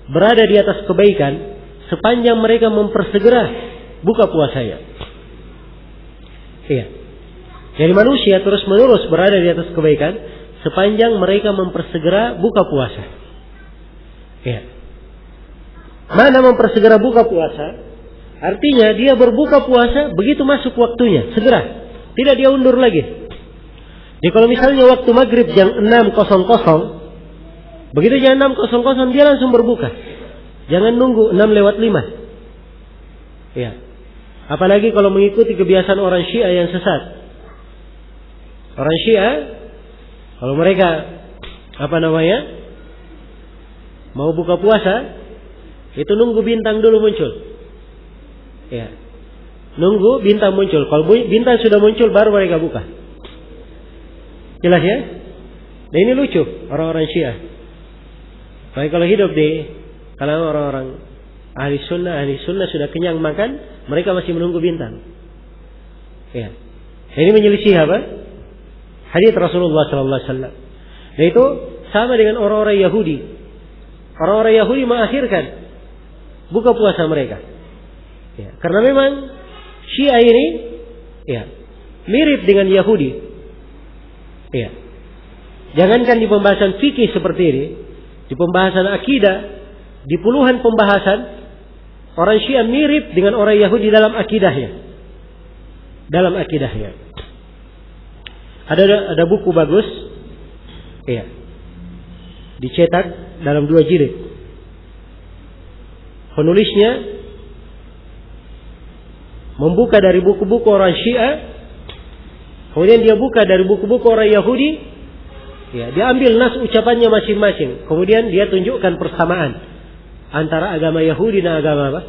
berada di atas kebaikan sepanjang mereka mempersegera buka puasanya. Iya. Jadi manusia terus menerus berada di atas kebaikan sepanjang mereka mempersegera buka puasa. Iya. Mana mempersegera buka puasa? Artinya dia berbuka puasa begitu masuk waktunya, segera. Tidak dia undur lagi. Jadi kalau misalnya waktu maghrib jam 6.00, begitu jam 6.00 dia langsung berbuka. Jangan nunggu 6:05. Ya. Apalagi kalau mengikuti kebiasaan orang Syiah yang sesat. Orang Syiah kalau mereka mau buka puasa, itu nunggu bintang dulu muncul. Ya. Nunggu bintang muncul. Kalau bintang sudah muncul baru mereka buka. Jelas ya? Dan ini lucu orang-orang Syiah. Tapi kalau hidup di kalangan orang-orang ahli sunnah sudah kenyang makan, mereka masih menunggu bintang. Ya. Ini menyelisih apa? Hadits Rasulullah sallallahu alaihi wasallam. Dan itu sama dengan orang-orang Yahudi. Orang-orang Yahudi mengakhirkan buka puasa mereka. Ya, karena memang Syiah ini ya mirip dengan Yahudi. Ya. Jangankan di pembahasan fikih seperti ini, di pembahasan akidah, di puluhan pembahasan orang Syiah mirip dengan orang Yahudi dalam akidahnya. Dalam akidahnya. Ada buku bagus. Ya. Dicetak dalam 2 jilid. Penulisnya membuka dari buku-buku orang Syiah Kemudian dia buka dari buku-buku orang Yahudi, ya, dia ambil nas ucapannya masing-masing. Kemudian dia tunjukkan persamaan antara agama Yahudi dan agama apa?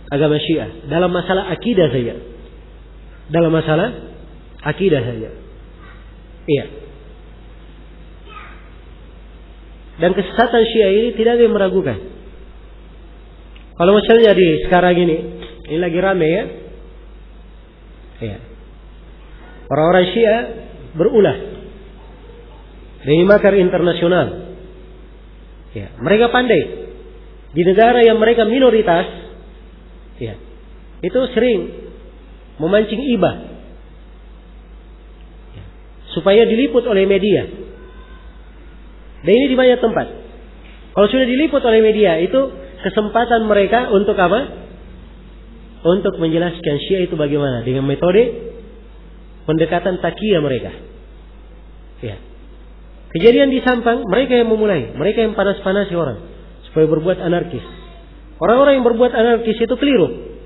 Agama Syiah dalam masalah akidah saja. Dalam masalah akidah saja. Iya. Dan kesesatan Syiah ini tidak ada yang meragukan. Kalau misalnya di sekarang ini lagi rame ya. Iya. Orang-orang Syiah berulah dari makar internasional. Ya, mereka pandai di negara yang mereka minoritas. Ya, itu sering memancing ibah, ya, supaya diliput oleh media. Dan ini di banyak tempat. Kalau sudah diliput oleh media, itu kesempatan mereka untuk apa? Untuk menjelaskan Syiah itu bagaimana dengan metode pendekatan taqiyah mereka. Ya. Kejadian di Sampang, mereka yang memulai, mereka yang panas-panasi orang supaya berbuat anarkis. Orang-orang yang berbuat anarkis itu keliru.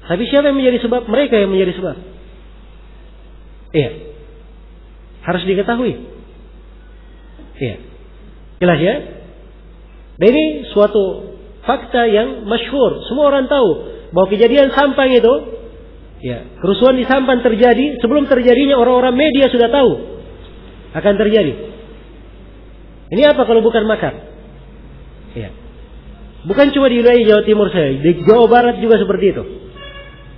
Tapi siapa yang menjadi sebab? Mereka yang menjadi sebab. Iya. Harus diketahui. Iya. Jelas ya? Dan ini suatu fakta yang masyhur. Semua orang tahu bahwa kejadian Sampang itu, ya, kerusuhan di Sampang terjadi sebelum terjadinya orang-orang media sudah tahu akan terjadi. Ini apa kalau bukan makar? Ya. Bukan cuma di wilayah Jawa Timur saja, di Jawa Barat juga seperti itu.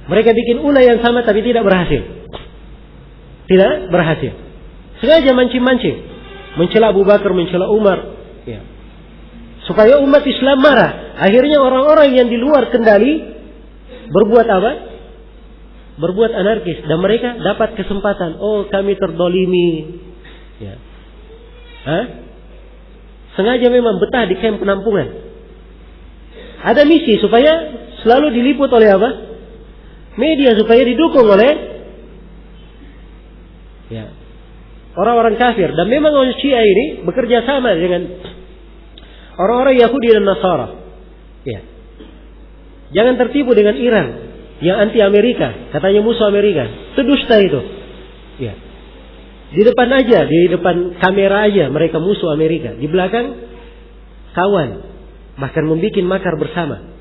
Mereka bikin ulah yang sama tapi tidak berhasil. Tidak berhasil. Sengaja mancing-mancing, mencela Abu Bakar, mencela Umar, ya. Supaya umat Islam marah. Akhirnya orang-orang yang di luar kendali berbuat apa? Berbuat anarkis, dan mereka dapat kesempatan. Oh, kami terdolimi. Ya. Hah? Sengaja memang betah di kamp penampungan. Ada misi supaya selalu diliput oleh apa? Media, supaya didukung oleh, ya, orang-orang kafir. Dan memang orang Syiah ini bekerja sama dengan orang-orang Yahudi dan Nasara. Ya. Jangan tertipu dengan Iran yang anti Amerika, katanya musuh Amerika. Itu dusta itu. Ya. Di depan aja, di depan kamera aja mereka musuh Amerika. Di belakang kawan, bahkan membuat makar bersama.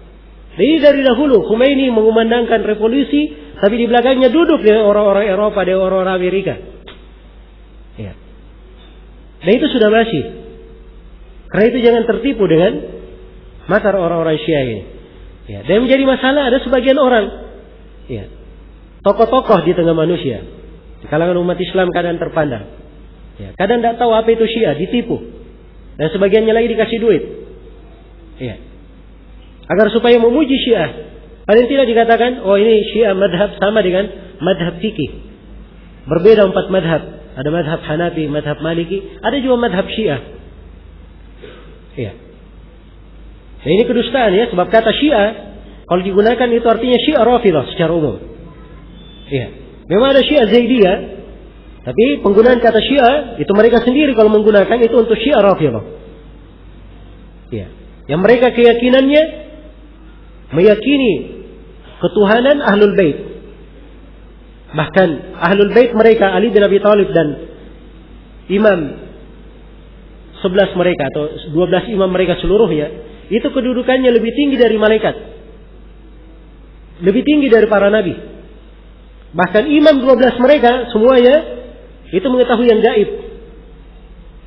Jadi dari dahulu Khomeini mengumandangkan revolusi, tapi di belakangnya duduk dengan orang-orang Eropa, dengan orang-orang Amerika. Ya. Dan itu sudah basi. Karena itu jangan tertipu dengan makar orang-orang Syiah ini. Ya. Dan menjadi masalah ada sebagian orang, ya, tokoh-tokoh di tengah manusia, di kalangan umat Islam kadang terpandang, ya, kadang tidak tahu apa itu Syiah, ditipu, dan sebagiannya lagi dikasih duit, ya, agar supaya memuji Syiah. Paling tidak dikatakan, oh ini Syiah madhab sama dengan madhab fikih. Berbeda 4 madhab. Ada madhab Hanafi, madhab Maliki, ada juga madhab Syiah. Ya. Nah, ini kedustaan ya, sebab kata Syiah kalau digunakan itu artinya Syiah Rafidah secara umum. Ya. Memang ada Syiah Zaidiyah, tapi penggunaan kata Syiah itu mereka sendiri kalau menggunakan itu untuk Syiah Rafidah. Ya. Yang mereka keyakinannya meyakini ketuhanan Ahlul Bait. Bahkan Ahlul Bait mereka Ali bin Abi Thalib dan imam 11 mereka atau 12 imam mereka seluruhnya, itu kedudukannya lebih tinggi dari malaikat. Lebih tinggi dari para nabi. Bahkan imam 12 mereka semuanya itu mengetahui yang gaib.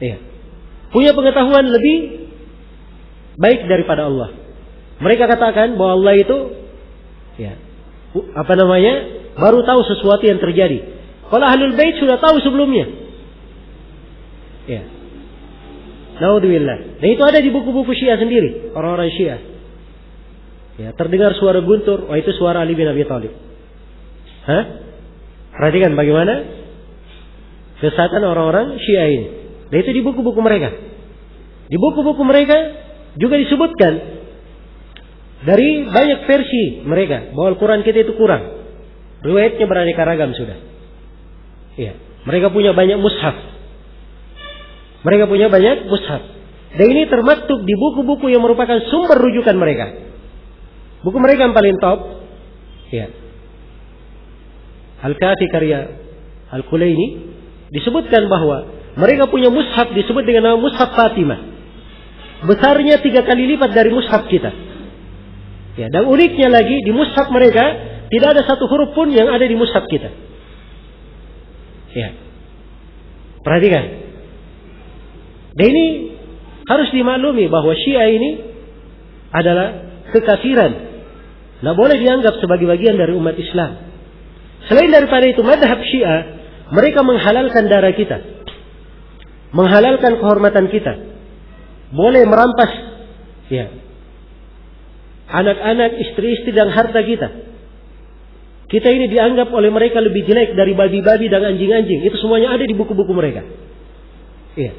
Ya. Punya pengetahuan lebih baik daripada Allah. Mereka katakan bahwa Allah itu, ya, baru tahu sesuatu yang terjadi. Kalau Ahlul Bait sudah tahu sebelumnya. Ya. Naudzubillah. Dan itu ada di buku-buku Syiah sendiri, orang-orang Syiah. Ya, terdengar suara guntur, oh itu suara Ali bin Abi Thalib. Hah? Perhatikan bagaimana kesesatan orang-orang Syiah ini. Dan itu di buku-buku mereka. Di buku-buku mereka juga disebutkan dari banyak versi mereka bahwa Al-Quran kita itu kurang. Riwayatnya beraneka ragam sudah. Iya. Mereka punya banyak mushaf. Mereka punya banyak mushaf. Dan ini termaktub di buku-buku yang merupakan sumber rujukan mereka. Buku mereka yang paling top, ya, Al-Kafi karya Al-Kulaini, disebutkan bahwa mereka punya mushaf disebut dengan nama mushaf Fatimah. Besarnya 3 kali lipat dari mushaf kita. Ya, dan uniknya lagi di mushaf mereka tidak ada satu huruf pun yang ada di mushaf kita. Ya. Perhatikan. Dan ini harus dimaklumi bahwa Syiah ini adalah kekafiran. Tidak boleh dianggap sebagai bagian dari umat Islam. Selain daripada itu, madhab Syiah, mereka menghalalkan darah kita, menghalalkan kehormatan kita, boleh merampas ya anak-anak, istri-istri dan harta kita. Kita ini dianggap oleh mereka lebih jelek dari babi-babi dan anjing-anjing. Itu semuanya ada di buku-buku mereka. Iya.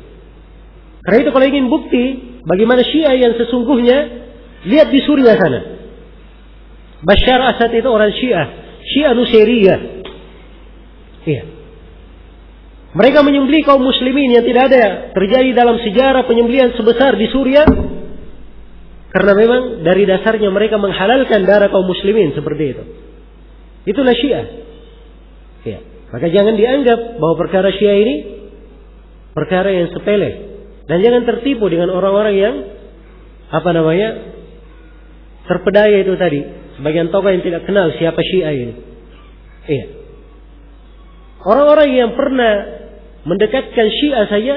Karena itu kalau ingin bukti bagaimana Syiah yang sesungguhnya, lihat di Suriah sana. Bashar Assad itu orang Syiah Nusairiyah. Iya. Mereka menyembelih kaum muslimin yang tidak ada terjadi dalam sejarah penyembelihan sebesar di Suriah. Karena memang dari dasarnya mereka menghalalkan darah kaum muslimin seperti itu. Itulah Syiah. Ya. Maka jangan dianggap bahwa perkara Syiah ini perkara yang sepele. Dan jangan tertipu dengan orang-orang yang terpedaya itu tadi. Sebagian tokoh yang tidak kenal siapa Syiah ini. Iya. Orang-orang yang pernah mendekatkan Syiah saja,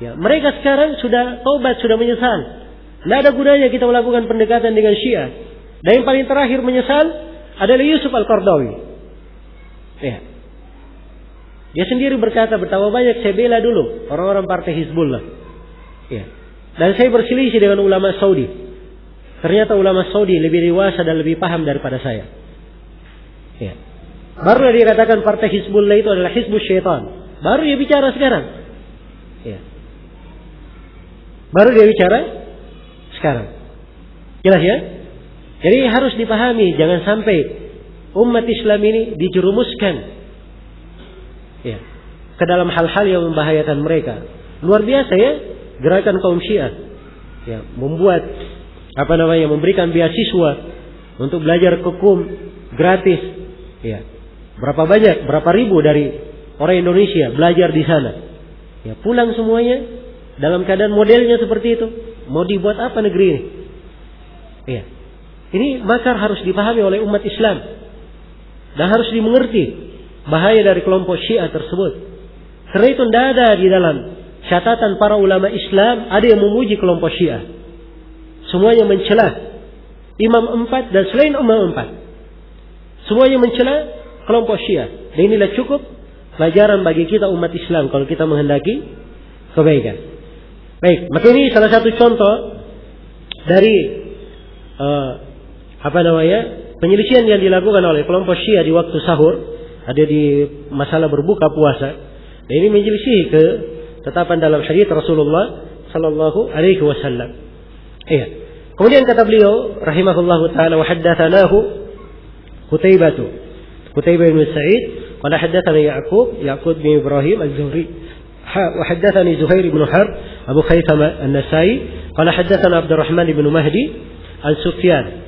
ya, mereka sekarang sudah taubat, sudah menyesal. Tidak ada gunanya kita melakukan pendekatan dengan Syiah. Dan yang paling terakhir menyesal adalah Yusuf Al-Qaradawi. Ya. Dia sendiri berkata betapa banyak saya bela dulu orang-orang partai Hizbullah. Ya. Dan saya berselisih dengan ulama Saudi. Ternyata ulama Saudi lebih dewasa dan lebih paham daripada saya. Ya. Baru dia katakan partai Hizbullah itu adalah Hizbus Syaitan. Baru dia bicara sekarang. Ya. Baru dia bicara sekarang. Jelas ya? Jadi harus dipahami, jangan sampai umat Islam ini dijerumuskan ya, ke dalam hal-hal yang membahayakan mereka. Luar biasa ya, gerakan kaum Syiah. Ya, membuat memberikan beasiswa untuk belajar hukum gratis. Ya. Berapa ribu dari orang Indonesia belajar di sana. Ya, pulang semuanya dalam keadaan modelnya seperti itu. Mau dibuat apa negeri ini? Ya. Ini makar harus dipahami oleh umat Islam. Dan harus dimengerti bahaya dari kelompok Syiah tersebut. Karena itu tidak ada di dalam catatan para ulama Islam ada yang memuji kelompok Syiah. Semuanya mencela Imam 4 dan selain Imam 4. Semuanya mencela kelompok Syiah. Dan inilah cukup pelajaran bagi kita umat Islam kalau kita menghendaki kebaikan. Baik, maka ini salah satu contoh dari penyelisihan yang dilakukan oleh kelompok Syiah di waktu sahur, ada di masalah berbuka puasa. Dan ini menyelisih ketetapan dalam hadis Rasulullah sallallahu alaihi wasallam. Iya. Kemudian kata beliau rahimahullahu taala, wa haddatsanahu Qutaibah bin Sa'id qala haddatsana Ya'qub bin Ibrahim az-Zuhri wa haddatsani Zuhair bin Harb Abu Khaythama an-Nasai qala haddatsana Abdurrahman bin Mahdi al-Sufyan